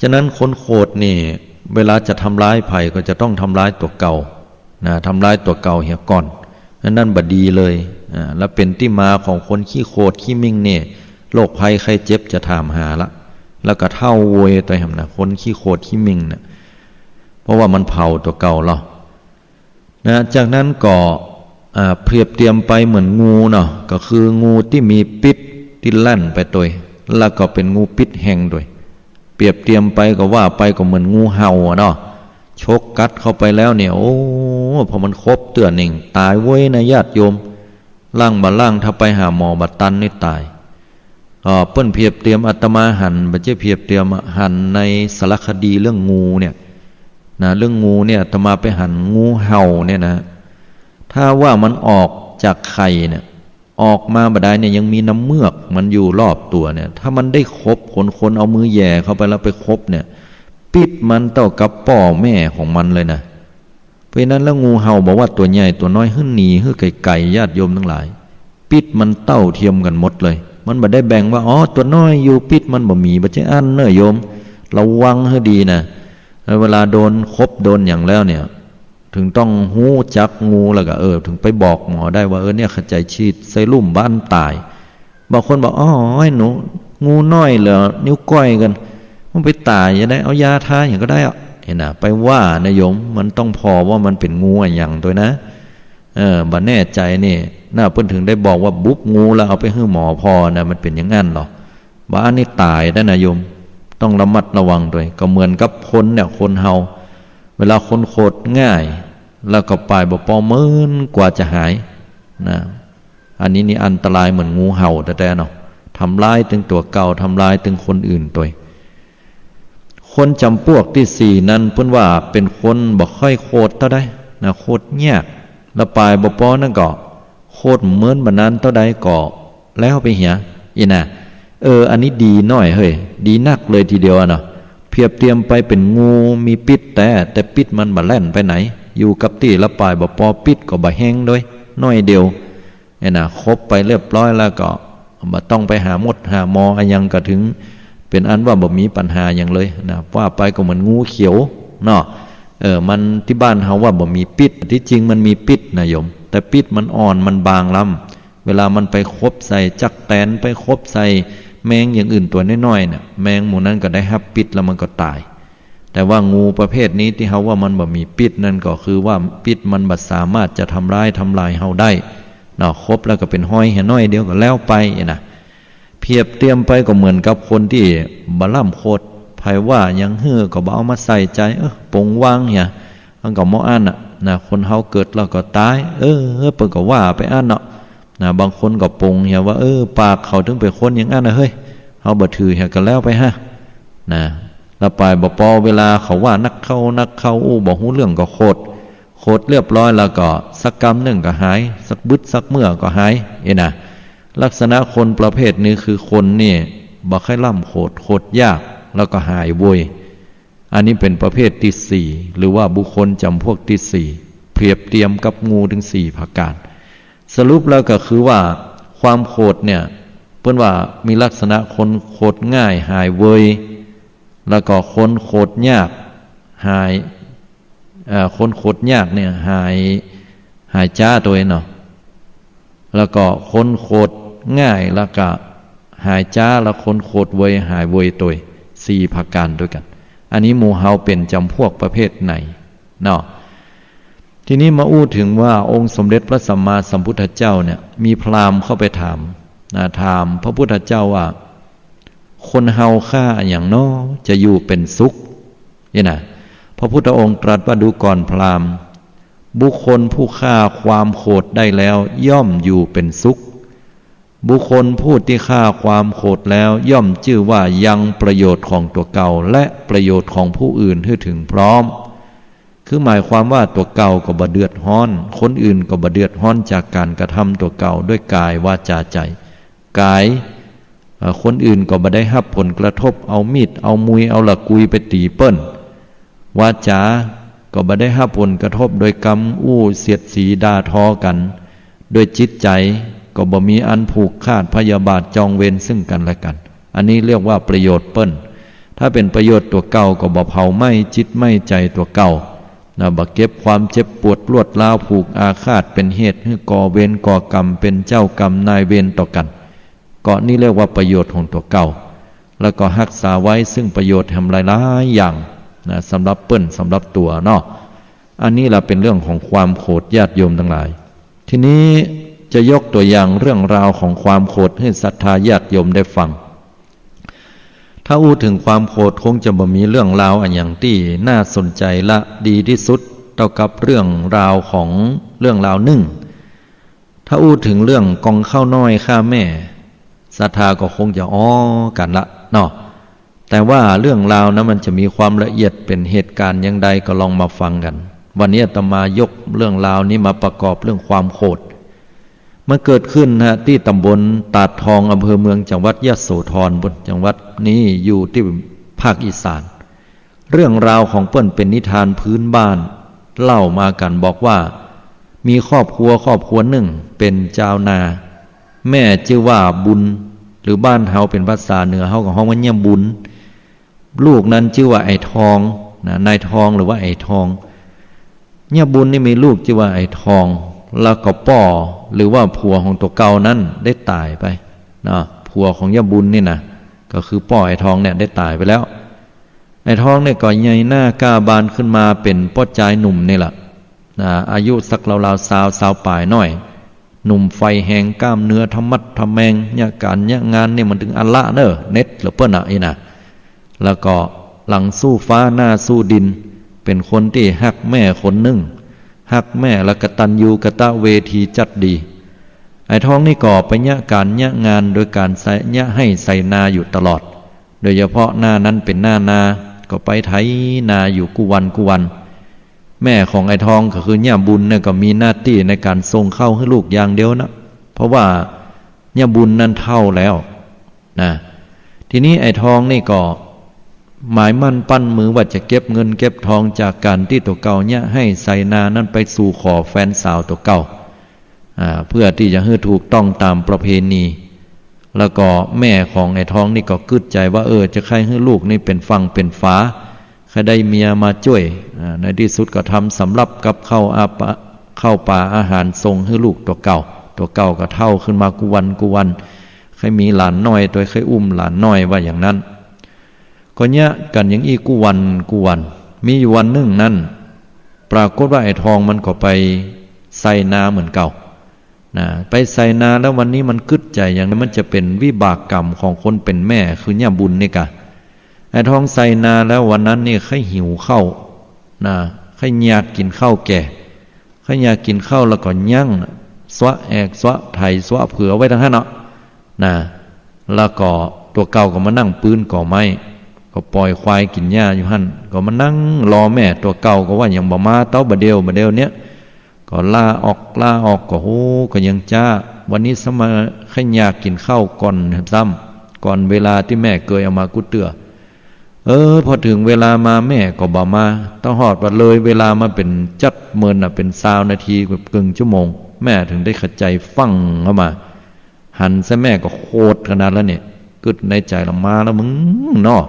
ฉะนั้นคนโคตรนี่เวลาจะทำร้ายไผ่ก็จะต้องทำร้ายตัวเก่านะทำร้ายตัวเก่าเหี่ยก่อนนั่นบ่ดีเลยแล้วเป็นที่มาของคนขี้โคตรขี้มิ่งเนี่ยโรคภัยไข้เจ็บจะถามหาละแล้วก็เท่าโวยตัวแห่งนะคนขี้โคตรขี้มิ่งนะเพราะว่ามันเผาตัวเก่าเรานะจากนั้นก็เปรียบเทียมไปเหมือนงูเนาะก็คืองูที่มีพิษที่แล่นไปตัวแล้วก็เป็นงูพิษแห้งด้วยเปรียบเทียมไปก็ว่าไปก็เหมือนงูเห่าเนาะชกกัดเข้าไปแล้วเนี่ยโอ้พอมันครบเตือนหนึ่งตายเว้ยนะญาติโยมล่างบาล่างถ้าไปหาหมอบัดตันนี่ตายเปิ้นเพียบเตรียมอาตมาหันบัจเจเพียบเตรียมหันในสารคดีเรื่องงูเนี่ยนะเรื่องงูเนี่ยอาตมาไปหันงูเห่าเนี่ยนะถ้าว่ามันออกจากไข่เนี่ยออกมาบัดใดเนี่ยยังมีน้ำเมือกมันอยู่รอบตัวเนี่ยถ้ามันได้ครบคนเอามือแย่เข้าไปแล้วไปครบเนี่ยปิดมันเท่ากับป่อแม่ของมันเลยนะเพราะนั้นแล้วงูเห่าบอกว่าตัวใหญ่ตัวน้อยหึ่นหนีหึ่นไก่ญาติโยมทั้งหลายปิดมันเต้าเทียมกันหมดเลยมันบ่ได้แบ่งว่าอ๋อตัวน้อยอยู่ปิดมันบ่มีบ่ใช่อันเน้อโยมระวังให้ดีนะเวลาโดนครบโดนอย่างแล้วเนี่ยถึงต้องหู้จักงูแล้วก็ถึงไปบอกหมอได้ว่าเนี่ยขจายฉีดใส่ลุ่มบ้านตายบางคนบอกอ๋อไอ้หนูงูน้อยเหรอนิ้วก้อยกันมันไปตายยังได้เอายาทาอย่างก็ได้อ่ะเห็นน่ะไปว่านะโยมมันต้องพอว่ามันเป็นงูอย่างตัวนะบ่แน่ใจนี่น่าเพิ่นถึงได้บอกว่าบุบงูแล้วเอาไปให้หมอพอนะมันเป็นอย่างนั้นหรอบ้านนี่ตายได้นะโยมต้องระมัดระวังด้วยก็เหมือนกับคนเนี่ยคนเฮาเวลาคนโคตรง่ายแล้วก็ปลายบ่พอเมินกว่าจะหายนะอันนี้นี่อันตรายเหมือนงูเห่าแต่เนาะทำร้ายถึงตัวเก่าทำร้ายถึงคนอื่นตัวคนจำพวกที่สี่นั้นเพิ่นว่าเป็นคนบ่ค่อยโคตรเท่าใดนะโคตรยากแล้วปลายบ่พอนั่นก็โคตรเหมือนบัดนั้นเท่าใดก็แล้วไปเหียอีน่ะอันนี้ดีน้อยเฮ้ยดีนักเลยทีเดียวเนาะเพียบเทียมไปเป็นงูมีพิษแต่พิษมันบ่แล่นไปไหนอยู่กับที่ละปลายบ่พอพิษก็บ่แห้งด้วยน้อยเดียวน่ะครบไปเรียบร้อยแล้วก็บ่ต้องไปหาหมดหาหมออันยังก็ถึงเป็นอันว่าบ่มีปัญหาอย่างเลยนะว่าไปก็เหมือนงูเขียวเนาะมันที่บ้านเฮาว่าบ่มีพิษที่จริงมันมีพิษนะโยมแต่พิษมันอ่อนมันบางล้ำเวลามันไปคบใส่จักแตนไปคบใส่แมงอย่างอื่นตัวน้อยๆเนี่ยแมงหมู่นั้นก็ได้รับพิษแล้วมันก็ตายแต่ว่างูประเภทนี้ที่เฮาว่ามันบ่มีพิษนั่นก็คือว่าพิษมันบ่สามารถจะทำลายเฮาได้เนาะครบแล้วก็เป็นห้อยแห่น้อยเดียวก็แล้วไปนะเพียบเทียมไปก็เหมือนกับคนที่บ่ล่ำโคตรไผว่ายังฮื้อก็บ่เอามาใส่ใจปงวางเนี่ยมันก็บ่อันน่ะนะคนเฮาเกิดแล้วก็ตายเปิ้นก็ว่าไปอันเนาะนะบางคนก็ปงเหี่ยว่าปากเขาถึงเป็นคนอย่างนั้นนะเฮ้ยเฮาบ่ถือเหี่ยก็แล้วไปฮะนะแล้วไปบ่พอเวลาเขาว่านักเข้าบ่ฮู้เรื่องก็โคตรเรียบร้อยแล้วก็สักกรรมนึงก็หายสักบึดสักเมื่อก็หายน่ะลักษณะคนประเภทนี้คือคนนี่บ่ค่อยล่ำโคตรยากแล้วก็หายโวยอันนี้เป็นประเภทที่สี่หรือว่าบุคคลจำพวกที่สี่เปรียบเทียมกับงูถึง4ประการสรุปแล้วก็คือว่าความโคตรเนี่ยเพิ่นว่ามีลักษณะคนโคตรง่ายหายเวยแล้วก็คนโคตรยากหายคนโคตรยากเนี่ยหายจ้าตัวเนาะแล้วก็คนโคตรง่ายแล้วก็หายจ้าแล้วคนโคตรเวยหายเวยตัว4ประการด้วยกันอันนี้หมู่เฮาเป็นจำพวกประเภทไหนเนาะทีนี้มาอู้ถึงว่าองค์สมเด็จพระสัมมาสัมพุทธเจ้าเนี่ยมีพราหมณ์เข้าไปถามพระพุทธเจ้าว่าคนเฮาฆ่าอย่างน้อจะอยู่เป็นสุขนี่นะพระพุทธองค์ตรัสว่าดูก่อนพราหมณ์บุคคลผู้ฆ่าความโคตรได้แล้วย่อมอยู่เป็นสุขบุคคลผู้ที่ฆ่าความโคตรแล้วย่อมชื่อว่ายังประโยชน์ของตัวเก่าและประโยชน์ของผู้อื่นให้ถึงพร้อมคือหมายความว่าตัวเก่าก็บ่เดือดร้อนคนอื่นก็บ่เดือดร้อนจากการกระทำตัวเก่าด้วยกายวาจาใจกาย คนอื่นก็บ่ได้รับผลกระทบเอามีดเอามุยเอาละกุยไปตีเปิ้นวาจาก็บ่ได้รับผลกระทบโดยกรรมอู้เสียดสีด่าทอกันโดยจิตใจก็บ่มีอันผูกขาดพยาบาทจองเวรซึ่งกันและกันอันนี้เรียกว่าประโยชน์เปิ้นถ้าเป็นประโยชน์ตัวเก่าก็บ่เผาไหม้จิตไหม้ใจตัวเก่าบ่เก็บความเจ็บปวดรวดร้าวผูกอาฆาตเป็นเหตุให้ก่อเวรก่อกรรมเป็นเจ้ากรรมนายเวรต่อกันก็นี่เรียกว่าประโยชน์ของตัวเก่าแล้วก็รักษาไว้ซึ่งประโยชน์ทำหลายๆอย่างสำหรับเปิ้นสำหรับตัวเนาะอันนี้ล่ะเป็นเรื่องของความโกรธญาติโยมทั้งหลายทีนี้จะยกตัวอย่างเรื่องราวของความโกรธให้ศรัทธาญาติโยมได้ฟังถ้าอู้ถึงความโกรธคงจะบ่มีเรื่องราวอันอย่างที่น่าสนใจละดีที่สุดเท่ากับเรื่องราวของเรื่องราวหนึ่งถ้าอู้ถึงเรื่องกองข้าวน้อยฆ่าแม่ศรัทธาก็คงจะกันละเนาะแต่ว่าเรื่องราวนะมันจะมีความละเอียดเป็นเหตุการณ์อย่างใดก็ลองมาฟังกันวันนี้อาตมายกเรื่องราวนี้มาประกอบเรื่องความโกรธมันเกิดขึ้นที่ตำบลตาดทองอำเภอเมืองจังหวัดยโสธรบนจังหวัดนี้อยู่ที่ภาคอีสานเรื่องราวของเปิ้นเป็นนิทานพื้นบ้านเล่ามากันบอกว่ามีครอบครัวหนึ่งเป็นชาวนาแม่ชื่อว่าบุญหรือบ้านเฮาเป็นภาษาเหนือเฮากับห้องว่าเนี่ยบุญลูกนั้นชื่อว่าไอ้ทองนายทองหรือว่าไอ้ทองเนี่ยบุญนี่มีลูกชื่อว่าไอ้ทองแล้วก็ป่อหรือว่าผัวของตัวเก่านั้นได้ตายไปนะผัวของยะบุญนี่นะก็คือป่อไอ้ทองเนี่ยได้ตายไปแล้วไอ้ทองเนี่ยก็ใหญ่หน้ากล้าบานขึ้นมาเป็นป้อจายหนุ่มนี่แหละอายุสักราวๆสาวปลายหน่อยหนุ่มไฟแหงกล้ามเนื้อทำมัดทำแมงเนี่ยการเนี่ยงานเนี่ยมันถึงอันละเนอะเน็ตหรือเปิ้นอะนะแล้วก็หลังสู้ฟ้าหน้าสู้ดินเป็นคนที่ฮักแม่คนหนึ่งฮักแม่และกตัญญูกตเวทีจัดดีไอ้ท้องนี่ก่อไปเนี่ยการเนี่ยงานโดยการใส่เนี่ยให้ใส่นาอยู่ตลอดโดยเฉพาะหน้านั้นเป็นหน้านาก็ไปไถนาอยู่กุวันแม่ของไอ้ทองก็คือเนี่ยบุญเนี่ยก็มีหน้าที่ในการส่งเข้าให้ลูกอย่างเดียวนะเพราะว่าเนี่ยบุญนั้นเท่าแล้วนะทีนี้ไอ้ทองนี่ก็หมายมั่นปั้นมือว่าจะเก็บเงินเก็บทองจากการที่ตัวเก่าเนี่ยให้ใส่นานั้นไปสู่ขอแฟนสาวตัวเก่าเพื่อที่จะให้ถูกต้องตามประเพณีแล้วก็แม่ของไอ้ทองนี่ก็กึดใจว่าจะใครให้ลูกนี่เป็นฟังเป็นฟ้าใครได้เมียมาช่วยในที่สุดก็ทำสำรับกับข้าวป่าอาหารทรงให้ลูกตัวเก่าก็เท่าขึ้นมากุวันใครมีหลานน้อยตัวใครอุ้มหลานน้อยว่าอย่างนั้นก็เนี่ยกันอย่างอีกุวันมีอยู่วันหนึ่งนั้นปรากฏว่าไอ้ทองมันก็ไปใส่นาเหมือนเก่าไปใส่นาแล้ววันนี้มันกึดใจอย่างนี้มันจะเป็นวิบากกรรมของคนเป็นแม่คือเนี่ยบุญนี่กะไอ้ทองใส่นาแล้ววันนั้นนี่ค่อยหิวข้าวค่อยอยากกินข้าวแก่ค่อยอยากกินข้าวแล้วก็ยั่งสวะแอกสวะไถสวะเผื่อไว้ทั้งนั้นแล้วก็ตัวเก่าก็มานั่งปืนก่อไม้ก็ปล่อยควายกินหญ้าอยู่หั่นก็มานั่งรอแม่ตัวเก่าก็ว่ายังบ่มาเต้าบ่เดียวเนี้ยก็ลาออกก็โหก็ยังจ้าวันนี้สมาขยากกินข้าวก่อนซ้ำก่อนเวลาที่แม่เคยเอามากุเตือพอถึงเวลามาแม่ก็บ่มาต้องหอดว่าเลยเวลามาเป็นจัดเมินเป็น20 นาทีกึ่งชั่วโมงแม่ถึงได้เข้าใจฟังเข้ามาหันซะแม่ก็โคตรขนาดแล้วเนี่ยกึดในใจละมาแล้วมึงเนาะ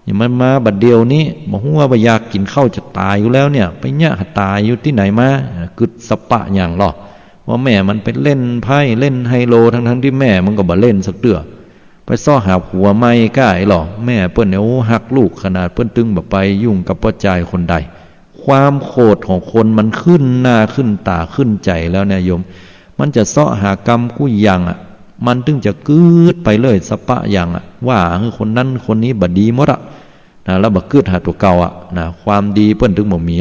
อย่ามาบัดเดียวนี้บอกว่าอยากกินข้าวจะตายอยู่แล้วเนี่ยไปเนี่ยตายอยู่ที่ไหนมากึดสปะอย่างหรอว่าแม่มันไปเล่นไพ่เล่นไฮโลทั้งที่แม่มันก็บ่เล่นสักเตื้อไปซ้อหาผัวไม่กล้าหรอแม่เปิ้นเนี่ยหักลูกขนาดเปิ้นตึงแบบไปยุ่งกับพ่อใจคนใดความโกรธของคนมันขึ้นหน้าขึ้นตาขึ้นใจแล้วเนี่ยโยมมันจะซ้อหากรรมกู้อย่างมันตึงจะกืดไปเลยสปะอย่างว่าคนนั้นคนนี้บดีหมดแล้วบักกืดหาตัวเก่าความดีเปิ้นถึงบ่มี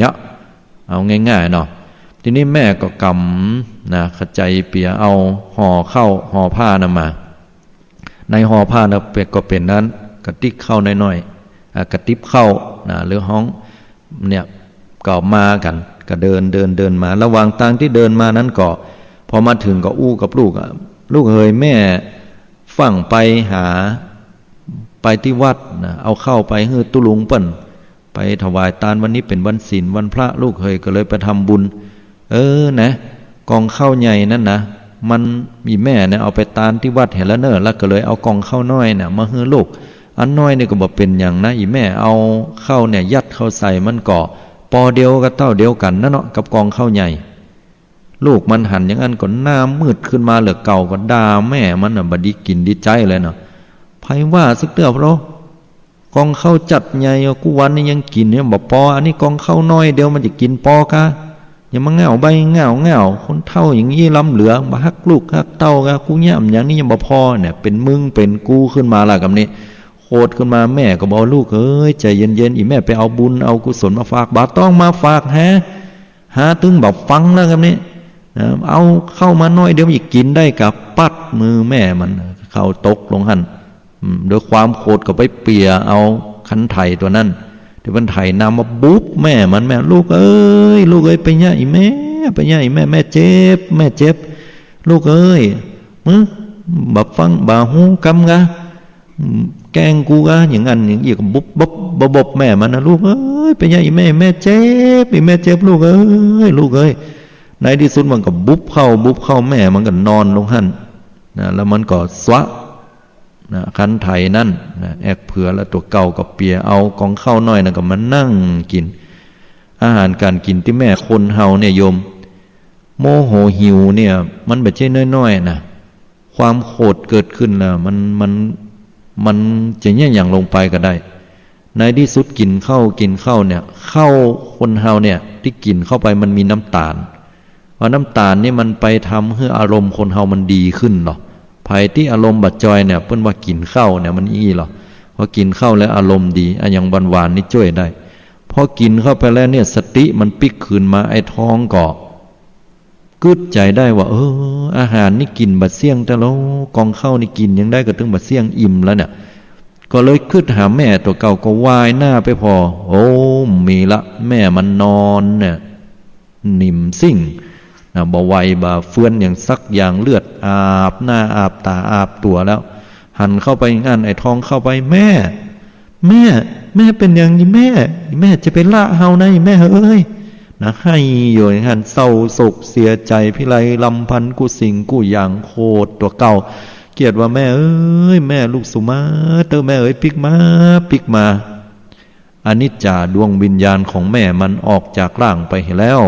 เอาง่ายๆเนาะทีนี้แม่ก็กำขจายเปียเอาห่อเข้าห่อผ้ามาในห่อผ้าก็เป็นนั้นกระติกเข้าน้อยๆกระติบเข้าหรือห้องเนี่ยก็มากันก็เดินมาระหว่างทางที่เดินมานั้นก็พอมาถึงก็อู้กับลูกเฮยแม่ ฝั่งไปหาไปที่วัดนะเอาเข้าไปฮื้อตุลุงเปิ้นไปถวายทานวันนี้เป็นวันศีลวันพระลูกเคยก็เลยไปทำบุญนะกองข้าวใหญ่นั่นนะมันมีแม่เนี่ยเอาไปตานที่วัดเห็นแล้วเนอะแล้วก็เลยเอากองข้าวน้อยเนี่ยมาฮื้อลูกอันน้อยนี่ก็บอกเป็นอย่างนะอีแม่เอาข้าวเนี่ยยัดเข้าใส่มันก่อปอเดียวกับเต้าเดียวกันนั่นเนาะกับกองข้าวใหญ่ลูกมันหันอย่างนั้นก็หน้ามืดขึ้นมาเหลือเก่าก็ด่าแม่มันน่ะบดีกินดีใจเลยเนาะไผว่าสักเตือบเรากองข้าวจัดใหญ่กูวันนี้ยังกินเนี่ยบอกปออันนี้กองข้าวน้อยเดียวมันจะกินปอกะอย่ามาเงาใบเงาคนเท่าอย่างนี้ล้ำเหลือมาฮักลูกฮักเต้ากะกูย่ำอย่างนี้ยังบ่พอเนี่ยเป็นมึงเป็นกูขึ้นมาละกับนี้โคตรขึ้นมาแม่ก็บอกลูกเอ้ยใจเย็นๆอีแม่ไปเอาบุญเอากุศลมาฝากบาต้องมาฝากหาตึงบอกฟังแล้วกับนี้เอาเข้ามาน้อยเดี๋ยวมันจะกินได้กับปัดมือแม่มันเข้าตกลงหันด้วยความโคตรก็ไปเปียเอาคันไถตัวนั้นที่มันไถนำมาบุ๊บแม่มันแม่ลูกเอ้ยไปย่าอีแม่ไปย่าอีแม่แม่เจ็บลูกเอ้ยบับฟังบ่าหูกำกะแกงกูกะอย่างนั้นอย่างนี้ก็บุ๊บแม่มันนะลูกเอ้ยไปย่าอีแม่เจ็บลูกเอ้ยในที่สุดมันก็บุ๊บเข้าแม่มันก็นอนลงหันนะแล้วมันก็สวะนะคันไถนั่นนะแอกเผือแล้วตัวเก่ากับเปียเอากองข้าวน้อยนะก็มานั่งกินอาหารการกินที่แม่คนเฮาเนี่ยโยมโมโหหิวเนี่ยมันไม่ใช่น้อยๆนะความโกรธเกิดขึ้นแล้วมันจะเนี่ยอย่างลงไปก็ได้ในที่สุดกินข้าวเนี่ยข้าวคนเฮาเนี่ยที่กินเข้าไปมันมีน้ำตาลเพราะน้ำตาลนี่มันไปทำให้อารมณ์คนเฮามันดีขึ้นหรอภัยที่อารมณ์บัดจอยเนี่ยเพิ่นว่ากินข้าวเนี่ยมันหรอพอกินข้าวแล้วอารมณ์ดีอย่างหวานนี่ช่วยได้พอกินเข้าไปแล้วเนี่ยสติมันปิกคืนมาไอ้ท้องก็กึดใจได้ว่าอาหารนี่กินบัดเสี่ยงแต่แล้วกองข้าวนี่กินยังได้ก็ถึงบัดเสี่ยงอิ่มแล้วเนี่ยก็เลยขึ้นหาแม่ตัวเก่าก็วายหน้าไปพอมีละแม่มันนอนเนี่ยนิ่มซิ่งบ่ไหวบ่เฟื่อนอย่างซักอย่างเลือดอาบหน้าอาบตาอาบตัวแล้วหันเข้าไปงานไอ้ทองเข้าไปแม่เป็นอย่างนี้แม่จะไปละเฮานะแม่เอ้ยนะให้อยู่อย่างนั้นเศร้าโศกเสียใจพิไรลำพันกูสิ่งกูอย่างโคตรตัวเก่าเกลียดว่าแม่เอ้ยแม่ลูกสุมาแม่เอ้ยปิกมาอนิจจาดวงวิญญาณของแม่มันออกจากร่างไปแล้ว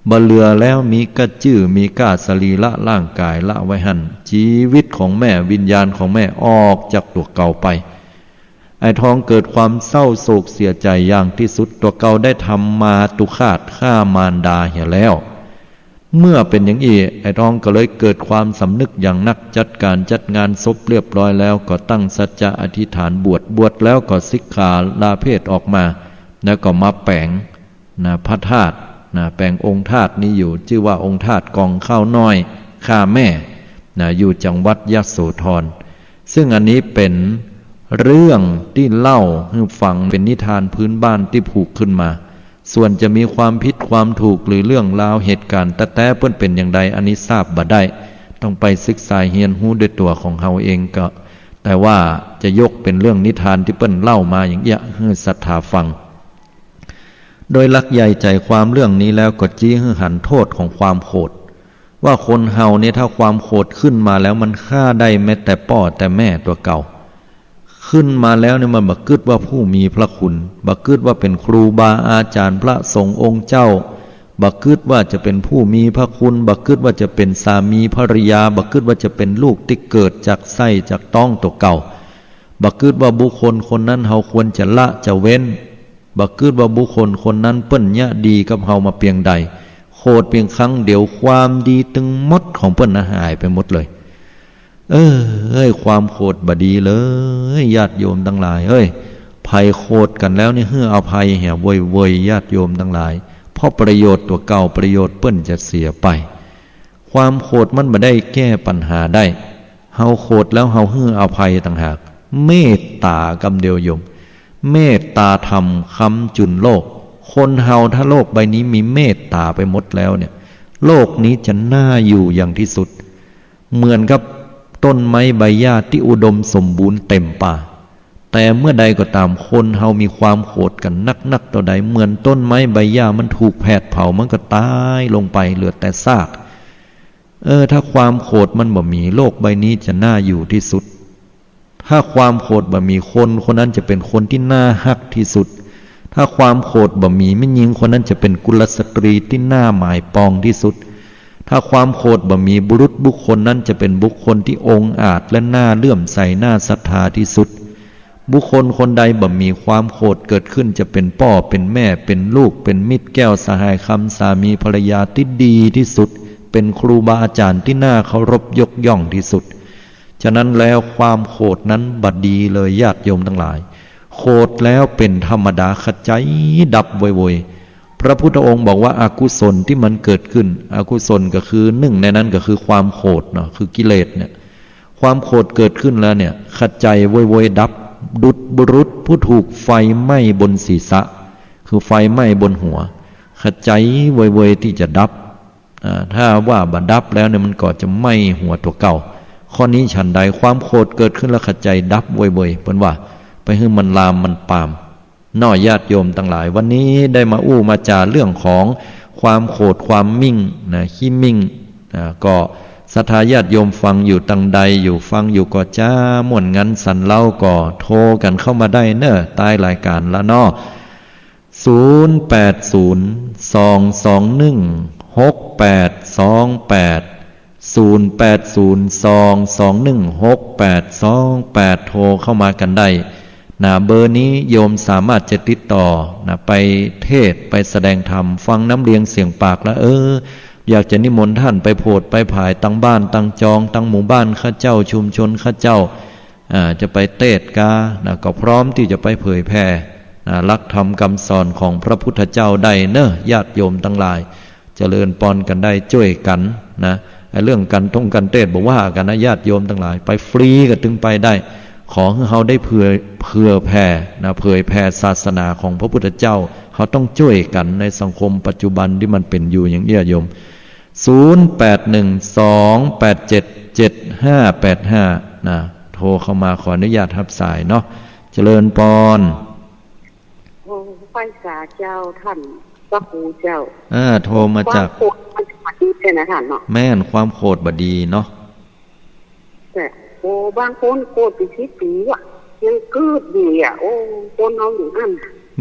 บ่เหลือแล้วมีกระจื้อมีกาสรีละร่างกายละไว้หันชีวิตของแม่วิญญาณของแม่ออกจากตัวเก่าไปไอ้ทองเกิดความเศร้าโศกเสียใจอย่างที่สุดตัวเก่าได้ทำมาตุฆาตฆ่ามารดาเหี่ยแล้วเมื่อเป็นอย่างนี้ไอ้ทองก็เลยเกิดความสำนึกอย่างนักจัดงานศพเรียบร้อยแล้วก็ตั้งสัจจะอธิษฐานบวชแล้วก็สิกขาลาเพศออกมาแล้วก็มาแปลงพระธาตุแปลงองค์ธาตุนี้อยู่ชื่อว่าองค์ธาตุกองข้าวน้อยข้าแม่อยู่จังหวัดยโสธรซึ่งอันนี้เป็นเรื่องที่เล่าให้ฟังเป็นนิทานพื้นบ้านที่ผูกขึ้นมาส่วนจะมีความผิดความถูกหรือเรื่องราวเหตุการณ์แต่เปิ้นเป็นอย่างใดอันนี้ทราบบ่ได้ต้องไปศึกษาเรียนรู้ด้วยตัวของเฮาเองก็แต่ว่าจะยกเป็นเรื่องนิทานที่เปิ้นเล่ามาอย่างเงี้ยให้ศรัทธาฟังโดยหลักใหญ่ใจความเรื่องนี้แล้วก็จี้ให้หันโทษของความโกรธว่าคนเฮาเนี่ยถ้าความโกรธขึ้นมาแล้วมันฆ่าได้แม้แต่พ่อแต่แม่ตัวเก่าขึ้นมาแล้วเนี่ยมันบักกึดว่าผู้มีพระคุณบักกึดว่าเป็นครูบาอาจารย์พระสงฆ์องค์เจ้าบักกึดว่าจะเป็นผู้มีพระคุณบักกึดว่าจะเป็นสามีภริยาบักกึดว่าจะเป็นลูกที่เกิดจากไส้จากต้องตัวเก่าบักกึดว่าบุคคลคนนั้นเฮาควรจะละจะเว้นบักกึดว่าบุคคลคนนั้นเปิ้นเนี่ยดีกับเฮามาเพียงใดโคตรเพียงครั้งเดียวความดีตึงหมดของเปิ้นหายไปหมดเลยความโคตรบดีเลยญาติโยมทั้งหลายภัยโคตรกันแล้วนี่เอาภัยแห่เว่ยญาติโยมทั้งหลายเพราะประโยชน์ตัวเก่าประโยชน์เปิ้นจะเสียไปความโคตรมันบ่ได้แก้ปัญหาได้เฮาโคตรแล้วเฮาเอาภัยต่างหากเมตตากำเดียวโยมเมตตาธรรมค้ำจุนโลกคนเฮาถ้าโลกใบนี้มีเมตตาไปหมดแล้วเนี่ยโลกนี้จะน่าอยู่อย่างที่สุดเหมือนกับ ต้นไม้ใบหญ้าที่อุดมสมบูรณ์เต็มป่าแต่เมื่อใดก็ตามคนเฮามีความโกรธกันนักต่อใดเหมือนต้นไม้ใบหญ้ามันถูกแผดเผามันก็ตายลงไปเหลือแต่ซากถ้าความโกรธมันบ่มีโลกใบนี้จะน่าอยู่ที่สุดถ้าความโกรธบ่มีคนนั้นจะเป็นคนที่น่าฮักที่สุดถ้าความโกรธบ่มีแม่หญิงคนนั้นจะเป็นกุลสตรีที่น่าหมายปองที่สุดถ้าความโกรธบ่มีบุรุษบุคคลนั้นจะเป็นบุคคลที่องอาจและน่าเลื่อมใสน่าศรัทธาที่สุดบุคคลคนใดบ่มีความโกรธเกิดขึ้นจะเป็นพ่อเป็นแม่เป็นลูกเป็นมิตรแก้วสหายคำสามีภรรยาที่ดีที่สุดเป็นครูบาอาจารย์ที่น่าเคารพยกย่องที่สุดฉะนั้นแล้วความโกรธนั้นบัดดีเลยญาติโยมทั้งหลายโกรธแล้วเป็นธรรมดาขจายดับโวยๆพระพุทธองค์บอกว่าอากุศลที่มันเกิดขึ้นอกุศลก็คือหนึ่งในนั้นก็คือความโกรธเนาะคือกิเลสเนี่ยความโกรธเกิดขึ้นแล้วเนี่ยขจายโวยๆดับดุจบุรุษผู้ถูกไฟไหม้บนศีรษะคือไฟไหม้บนหัวขจายโวยๆที่จะดับถ้าว่าบัดดับแล้วเนี่ยมันก็จะไหม้หัวตัวเก่าข้อนี้ฉันใดความโกรธเกิดขึ้นแล้วขจายดับโวยๆเพิ่นว่าไปให้มันลามมันปามน้อญาติโยมทั้งหลายวันนี้ได้มาอู้มาจาเรื่องของความโกรธความมิ่งนะขี้มิ่งก็ศรัทธาญาติโยมฟังอยู่ตังใดอยู่ฟังอยู่ก็จ้าม่วนงั้นสันเล่าก็โทรกันเข้ามาได้เนอะใต้รายการละเนาะ0802216828 โทรเข้ามากันได้เบอร์นี้โยมสามารถจะติดต่อไปเทศไปแสดงธรรมฟังน้ำเลียงเสียงปากแล้วอยากจะนิมนต์ท่านไปโพดไปผายตั้งบ้านตั้งจองตั้งหมู่บ้านข้าเจ้าชุมชนข้าเจ้าจะไปเทศกาก็พร้อมที่จะไปเผยแผ่หลักธรรมคำสอนของพระพุทธเจ้าได้เนอะญาติโยมทั้งหลายเจริญปอนกันได้ช่วยกันนะเรื่องกันกันเทศบอกว่ากันนะญาติโยมทั้งหลายไปฟรีก็ถึงไปได้ขอให้เขาได้เผื่อแผ่เผยแผ่ศาสนาของพระพุทธเจ้าเขาต้องช่วยกันในสังคมปัจจุบันที่มันเป็นอยู่อย่างนี้โยม0812877585โทรเข้ามาขออนุญาตรับสายเนาะเจริญปอนไปสาเจ้าท่านพระครูเจ้าโทรมาจากความโกรธมันบดีเป็นอาหารเนาะแม่นความโกรธบดีเนาะแต่บางคนโกรธไป10 ปีว่ะยังเกิดอยู่คนเอาอยู่นั่น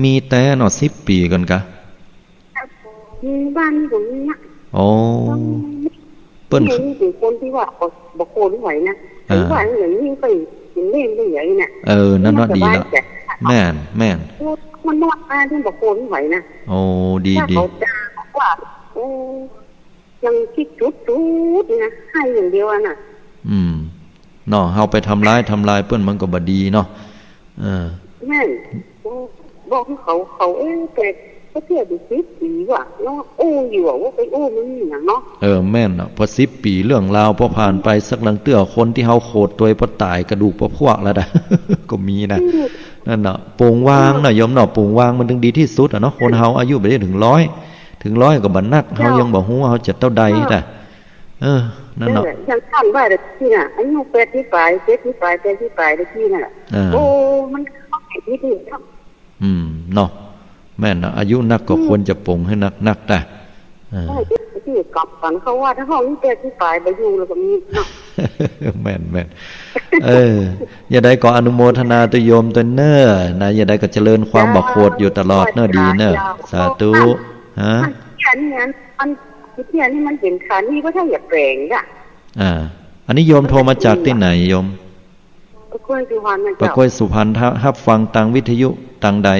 มีแต่เนาะ10 ปีกันกะมีบ้านนี้ตรงนี้นะเปิ้นนี่เป็นคนที่ว่าบ่โกรธไหวนะไอ้ว่าอย่างนี้ไปกินเล่นได้ใหญ่น่ะนั่นเนาะดีแล้วแม่นมันนอดมาที่บ่โกรธไหวนะดีเขาด่าว่ายังคิดจุดนะให้อย่างเดียวน่ะเนาะเฮาไปทำร้ายเปิ้นมันก็บ่ดีเนาะแม่นบอกให้เขาแต่ก็เที่ยวดู10 ปีว่ะเนาะอยู่ว่าไปมันนี่หยังเนาะแม่นพอ10 ปีเรื่องราวพอผ่านไปสักลังเตื้อคนที่เฮาโคตรตัวพอตายกระดูกพวกแล้วก็มีนะนั่นเนาะโปร่งวางเนาะโยมเนาะโปร่งวางมันถึงดีที่สุดเนาะคนเฮาอายุไปได้ถึง100ก็บ่นักเฮายังบ่ฮู้ว่าเฮาจะเท่าใดนั่นเนาะยังท่านว่าที่น่ะอายุ80 ปลาย70 ปลาย80 ปลายได้ที่น่ะมันเข้าไปที่ครับเนาะแม่นอายุนักก็ควรจะปลงให้นักแต่ที่กลับกันเขาว่าถ้าห้องนี้80 ปลายไปอยู่แล้วก็มีเนาะแม่นอย่าได้ก็อนุโมทนาตุโยมตัวเน้อนะอย่าได้ก็เจริญความบักโคดอยู่ตลอดเน้อดีเน้อสาธุอันนี้มันเป็นขานี่ก็ถ้าอย่าแปลงอ่ะอันนี้โยมโทรมาจากที่ไหนโยมประกล้วยสุพรรณนะประกล้วยสุพรรณรับฟังทางวิทยุทางใด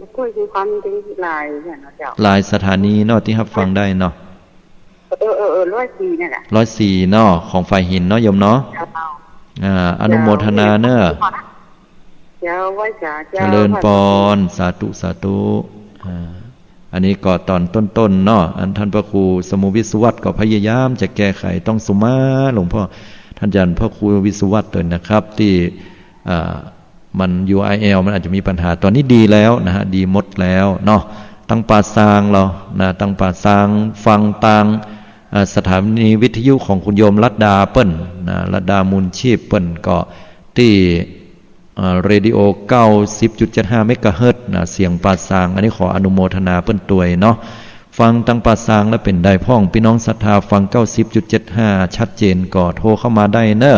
ประกล้วยสุพรรณเป็นลายเนี่ยเจ้าลายสถานีเนาะที่รับฟังได้เนาะ104นี่แหละ104เนาะของฝ่ายหินเนาะโยมเนาะอนุโมทนาเน้อเจ้าไว้เจริญปอนสาธุอันนี้ก็ตอนต้นเนาะท่านพระครูสมุวิศวัตก็พยายามจะแก้ไขต้องสุมาหลวงพ่อท่านอาจารย์พระครูวิศวัตเลยนะครับที่มัน URL มันอาจจะมีปัญหาตอนนี้ดีแล้วนะฮะดีหมดแล้วเนาะตั้งป่าซางเรานะตั้งป่าซางฟังต่าง สถานีวิทยุของคุณโยมรัตดาเปิ้นนะรัตดามูลชีพเปิ้นก็ที่เรดิโอ 90.75 เมกะเฮิรตซ์นะเสียงปาสางอันนี้ขออนุโมทนาเปิ้นตัวยเนาะฟังตั้งปาสางแล้วเป็นได้พ่องพี่น้องศรัทธาฟัง 90.75 ชัดเจนก็โทรเข้ามาได้เนอะ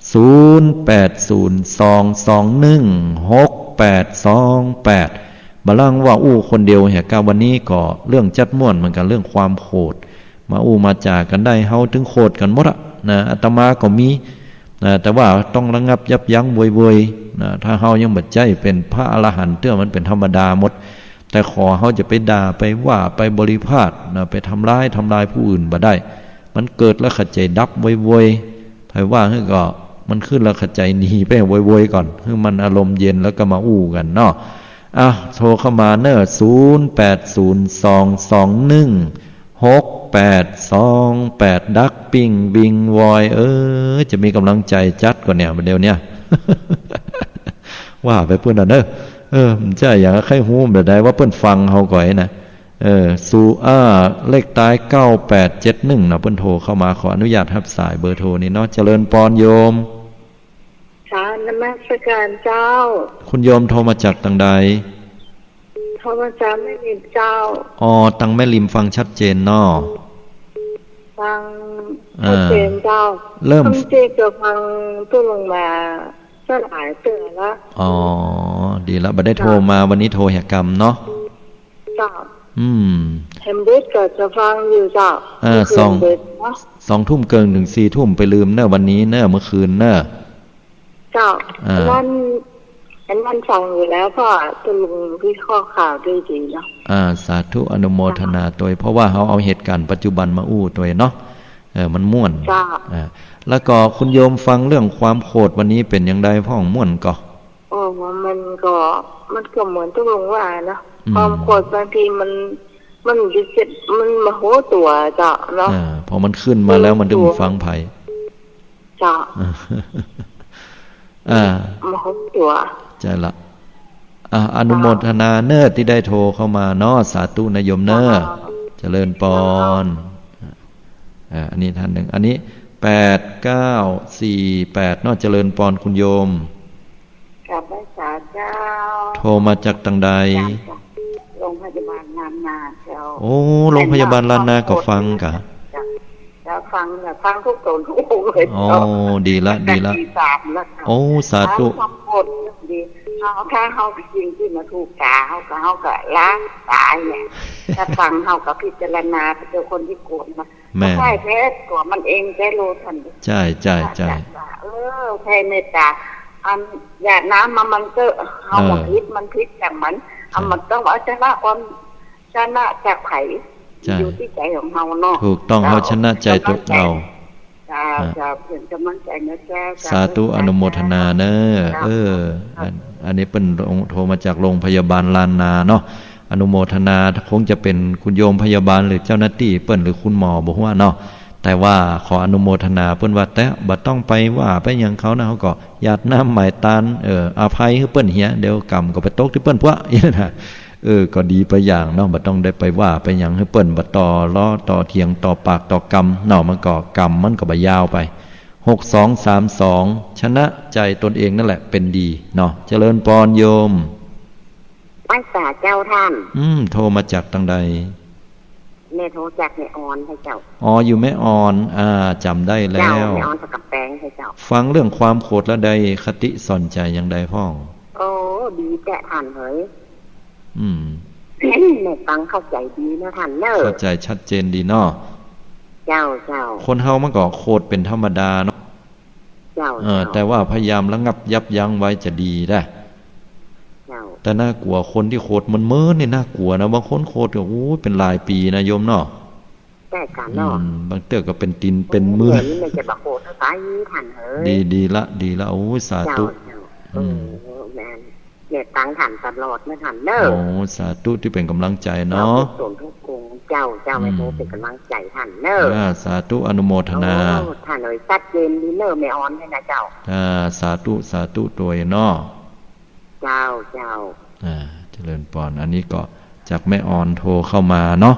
0802216828บาลังว่าอู้คนเดียวเหตุการณ์วันนี้ก็เรื่องจัดม่วนเหมือนกันเรื่องความโคตรมาอู้มาจากันได้เฮาถึงโคตรกันหมดอะนะอาตมาก็มีนะแต่ว่าต้องระงับยับยั้งเวยๆนะถ้าเฮายังบ่ใจเป็นพระอรหันต์เตื้อมันเป็นธรรมดาหมดแต่ขอเฮาจะไปด่าไปว่าไปบริพาทนะไปทำร้ายผู้อื่นบ่ได้มันเกิดแล้วขัดใจดับเวยๆไผว่าให้ก็มันขึ้นแล้วขัดใจหนีไปเวยๆก่อนคือมันอารมณ์เย็นแล้วก็มาอู้กันเนาะโทรเข้ามาเนอะ0802216828ดักปิ้งวิงวอยจะมีกำลังใจจัดกว่าเนี่ยเดี๋ยวเนี้ย ว่าไปเพิ่นน่ะเนอะมันจะอย่างใครฮู้แบบใดว่าเพิ่นฟังเฮาก่อยนะเลขท้าย9871นะเพิ่นโทรเข้ามาขออนุญาตรับสายเบอร์โทรนี้เนาะเจริญพรโยมนมัสการเจ้าคุณโยมโทรมาจากทางใดโทรมาจากแม่ริมเจ้าทางแม่ริมฟังชัดเจนเนาะฟังชัดเจนเจ้าเริ่มเจจะฟังตู้ลงมาก็หลายเตือนละดีแล้วบ่ได้โทรมาวันนี้โทรแหกกรรมเนาะเจ้าเห็นเบ็ดก็จะฟังอยู่เจ้า2 ทุ่มเกินถึง4 ทุ่มไปลืมเนอะวันนี้เนอะเมื่อคืนเนอะเจ้านั่นฟังอยู่แล้วก็จะลงวิเคราะห์ข่าวด้วยดีเนาะสาธุอนุโมทนาตัวเพราะว่าเขาเอาเหตุการณ์ปัจจุบันมาอู้ตัวเนาะมันม่วนแล้วก็คุณโยมฟังเรื่องความโคตรวันนี้เป็นอย่างไรพ่องม่วนก็มันก็เหมือนต้องลงว่านะความโคตรบางทีมันจะเจ็บมันมาโหตัวเจ้าเนาะพอมันขึ้นมาแล้วมันดึงฟังไผ่เจ้ามาโหตัวใจละอนุโมทนาเนอที่ได้โทรเข้ามาเนาะสาธุนายมเนอเจริญปอนอันนี้ท่านหนึ่งอันนี้8948เนาะเจริญปอนคุณโยมกับพระสาเจ้าโทรมาจากทางใดโรงพยาบาลลานนาเจ้าโรงพยาบาลลานนาก็ฟังกะฟังทุกตนทุกองค์เลยดีละสาธุถ้าเขาจริงที่มาถูกกาเขาก็ล้างตายเนี่ยถ้าฟังเขาก็พิจารณาเจอคนที่โกรธมาใช่แท้ตัวมันเองแท้โลทันใช่แท้เมตตาอย่าน้ำมันก็เอาหมดพิษมันพิษแต่มันต้องเอาชนะความชนะจากไผ่อยู่ที่ใจของเราเนาะถูกต้องเราชนะใจตัวเราเป็นกำลังใจนะแจ้สาธุอนุโมทนาเนอะอันนี้เป็นโทรมาจากโรงพยาบาลลานนาเนาะอนุโมทนาคงจะเป็นคุณโยมพยาบาลหรือเจ้าหน้าที่เปิ้นหรือคุณหมอบอกว่าเนาะแต่ว่าขออนุโมทนาเปิ้นว่าแต่บ่ต้องไปว่าไปหยังเขานะเขาก็ญาติน้ำหมายตานอภัยให้เปิ้นเหียเดี๋ยวกรรมก็ไปตกที่เปิ้นพวกนะก็ดีไปอย่างเนาะบ่ต้องได้ไปว่าไปหยังให้เปิ้นบ่ต่อล้อต่อเถียงต่อปากต่อกรรมเนาะมันก็กรรมมันก็บ่ยาวไป6232ชนะใจตนเองนั่นแหละเป็นดีเนาะเจริญปอนโยมพระสาเจ้าท่านโทรมาจากทางใดแม่โทรจากแม่ออนให้เจ้าอยู่แม่ออนจำได้แล้วแม่ออนสักกับแปงให้เจ้าฟังเรื่องความโกรธแล้วใดคติสอนใจอย่างใดพ่องดีแต่ท่านเฮ้ยแม่ฟังเข้าใจดีนะท่านเนอะเข้าใจชัดเจนดีเนาะเจ้าคนเฮามันก็โคตรเป็นธรรมดาเนาะแต่ว่าพยายามระงับยับยั้งไว้จะดีได้แต่น่ากลัวคนที่โคตรมันเม้อเนี่ยน่ากลัวนะบางคนโคตรก็เป็นหลายปีนะโยมเนาะแต่กันเนาะบางเตื้อก็เป็นตีนเป็นมือนี่มันจะบาโคตรตายท่านเฮ้ยดีละสาธุเนี่ยตั้งท่านตลอดนะท่านเนอะสาธุที่เป็นกำลังใจเนาะส่วนทุกกงเจ้าไม่โทเป็นกำลังใจท่านเนอะสาธุอนุโมทนาท่านเลยชัดเจนดีเนอะไม่อ่อนให้นะเจ้าสาธุตัวเนาะเจ้าเจริญปอนอันนี้ก็จากแม่ออนโทรเข้ามาเนาะ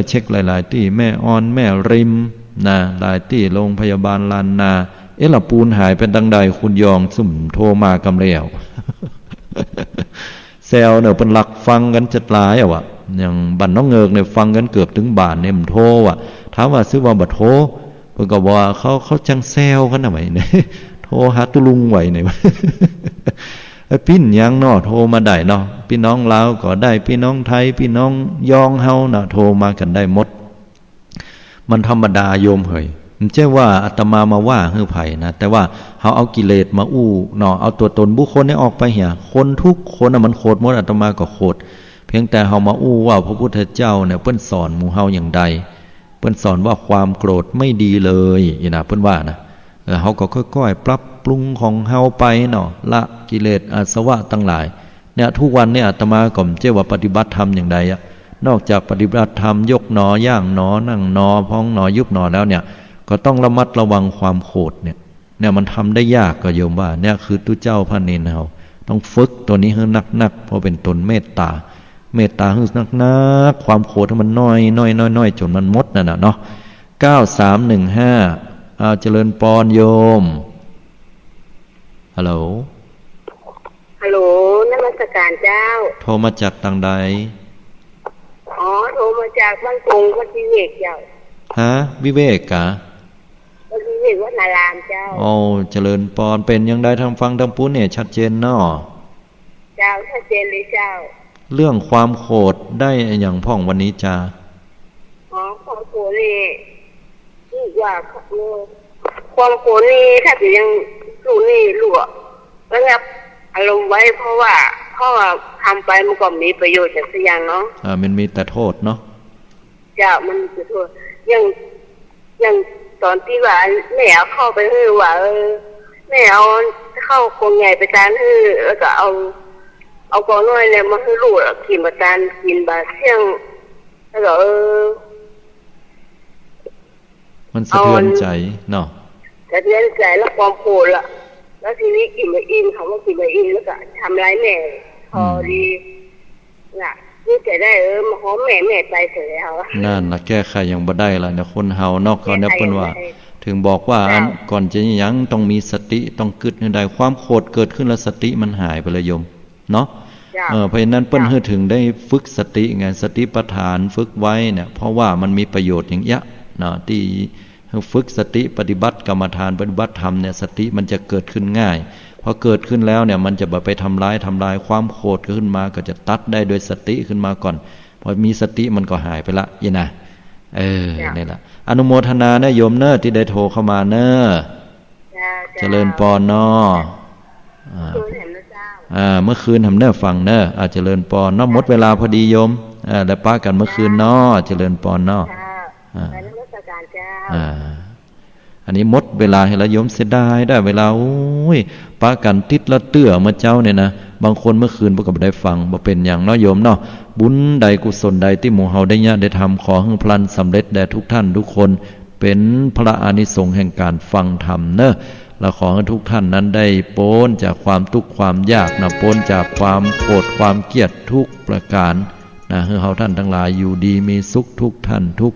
เช็คหลายๆที่แม่ออนแม่ริมนะหลายที่โรงพยาบาลลานนาละปูนหายเป็นดังใดคุณยองสุ่มโทรมากำแล้ว แซวเนี่ยเป็นหลักฟังกันจัดหลายอ่ะวะอย่างบันน้องเงิกเนี่ยฟังกันเกือบถึงบาทเนี่ยมันโทรอ่ะถามว่าซื้อว่าบัดโทรเพิ่นก็บอกว่าเขาจังแซวกันทำไมเนี่ย โทรหาตุลุงไหวเนี่ย ปิ้นยังเนาะโทรมาได้เนาะพี่น้องลาวก็ได้พี่น้องไทยพี่น้องยองเฮาเนาะโทรมากันได้หมดมันธรรมดาโยมเฮ้ยมันใช่ว่าอาตมามาว่าฮือไผ่นะแต่ว่าเฮาเอากิเลสมาอู้เนาะเอาตัวตนบุคคลให้ออกไปเหี่ยคนทุกคนน่ะมันโคตรหมดอาตมาก็โคตรเพียงแต่เฮามาอู้ว่าพระพุทธเจ้าเนี่ยเพิ่นสอนหมู่เฮาอย่างใดเพิ่นสอนว่าความโกรธไม่ดีเลยอีน่ะเพิ่นว่านะเฮาก็ค่อยๆปรับปรุงของเฮาไปเนาะละกิเลสอาสวะทั้งหลายเนี่ยทุกวันเนี่ยอาตมาก็เจ้าว่าปฏิบัติธรรมอย่างใดอะนอกจากปฏิบัติธรรมยกหนอย่างหนอนั่งหนอพองหนอยุบหนอแล้วเนี่ยก็ต้องระมัดระวังความโกรธเนี่ยมันทำได้ยากก็โยมว่าเนี่ยคือตุเจ้าพระเนรเฮาต้องฝึกตัวนี้ให้นักเพราะเป็นตนเมตตาให้นักความโกรธให้มันน้อยจนมันหมดนั่นน่ะเนาะ9315เจริญปอนโยมฮัลโหลนมัสการเจ้าโทรมาจากทางใดโทรมาจากบ้านกรุงวัดวิเวกเจ้าฮะวิเวกกะวัดวิเวกวัดนารามเจ้าเจริญปอนเป็นยังไงทางฟังทางปุ้นเนี่ยชัดเจนเนาะเจ้าชัดเจนเลยเจ้าเรื่องความโกรธได้อย่างพ่องวันนี้จ้าความโกรธนี่ว่าความโกรธนี่ถ้าจะยังรู้ระงับอารมณ์ไว้เพราะว่าทำไปมันก็มีประโยชน์จากสิ่งอย่างเนาะมันมีแต่โทษเนาะจะมันจะโทษอย่างตอนที่ว่าแม่เอาเข้าไปว่าแม่เอาเข้ากองใหญ่ไปตานแล้วก็เอากองน้อยเนี่ยมาให้ลูกกินมาตานกินบาเสี่ยงแล้วก็มันสะเทือนใจเนาะสะเทือนใจแล้วความโกรธล่ะแล้วทีนี้กินมาอินเขาว่ากินมาอินแล้วก็ทำร้ายแม่พอดีน่ะนี่จะได้มาหอมแม่ไปเสร็จแล้วนั่นนะแก้ไขยังบ่ได้ล่ะเนี่ยคนเฮานอกก็เนี่ยเพิ่นว่าถึงบอกว่าก่อนจะยังต้องมีสติต้องกึดให้ได้ความโกรธเกิดขึ้นแล้วสติมันหายไปเลยโยมเนาะเพราะฉะนั้นเปิ้นให้ถึงได้ฝึกสติไงสติปัฏฐานฝึกไว้เนี่ยเพราะว่ามันมีประโยชน์อย่างเงี้ยเนาะที่ฝึกสติปฏิบัติกรรมฐานปฏิบัติธรรมเนี่ยสติมันจะเกิดขึ้นง่ายพอเกิดขึ้นแล้วเนี่ยมันจะแบบไปทำร้ายความโกรธขึ้นมาก็จะตัดได้โดยสติขึ้นมาก่อนพอมีสติมันก็หายไปละยี่นะนี่แหละอนุโมทนาเนอะโยมเนอะที่ได้โทรเข้ามาเนอะเจริญปอนเนอะเมื่อคืนทำเนอะฟังเนอะเจริญปอนเนอะหมดเวลาพอดีโยมแล้วป้ากันเมื่อคืนเนอะเจริญปอนเนอะอันนี้หมดเวลาให้ละโยมเสียดายได้เวลาโอ้ยปะกันติดละเตื้อมาเจ้าเนี่ยนะบางคนเมื่อคืนพวกก็ได้ฟังบ่เป็นอย่างเนาะโยมเนาะบุญใดกุศลใดที่หมู่เฮาได้ญาติได้ทำขอให้พลันสำเร็จแด่ทุกท่านทุกคนเป็นพระอานิสงส์แห่งการฟังธรรมเนอะและขอให้ทุกท่านนั้นได้พ้นจากความทุกข์ความยากนะพ้นจากความโกรธความเกลียดทุกประการนะให้เฮาท่านทั้งหลายอยู่ดีมีสุขทุกท่านทุก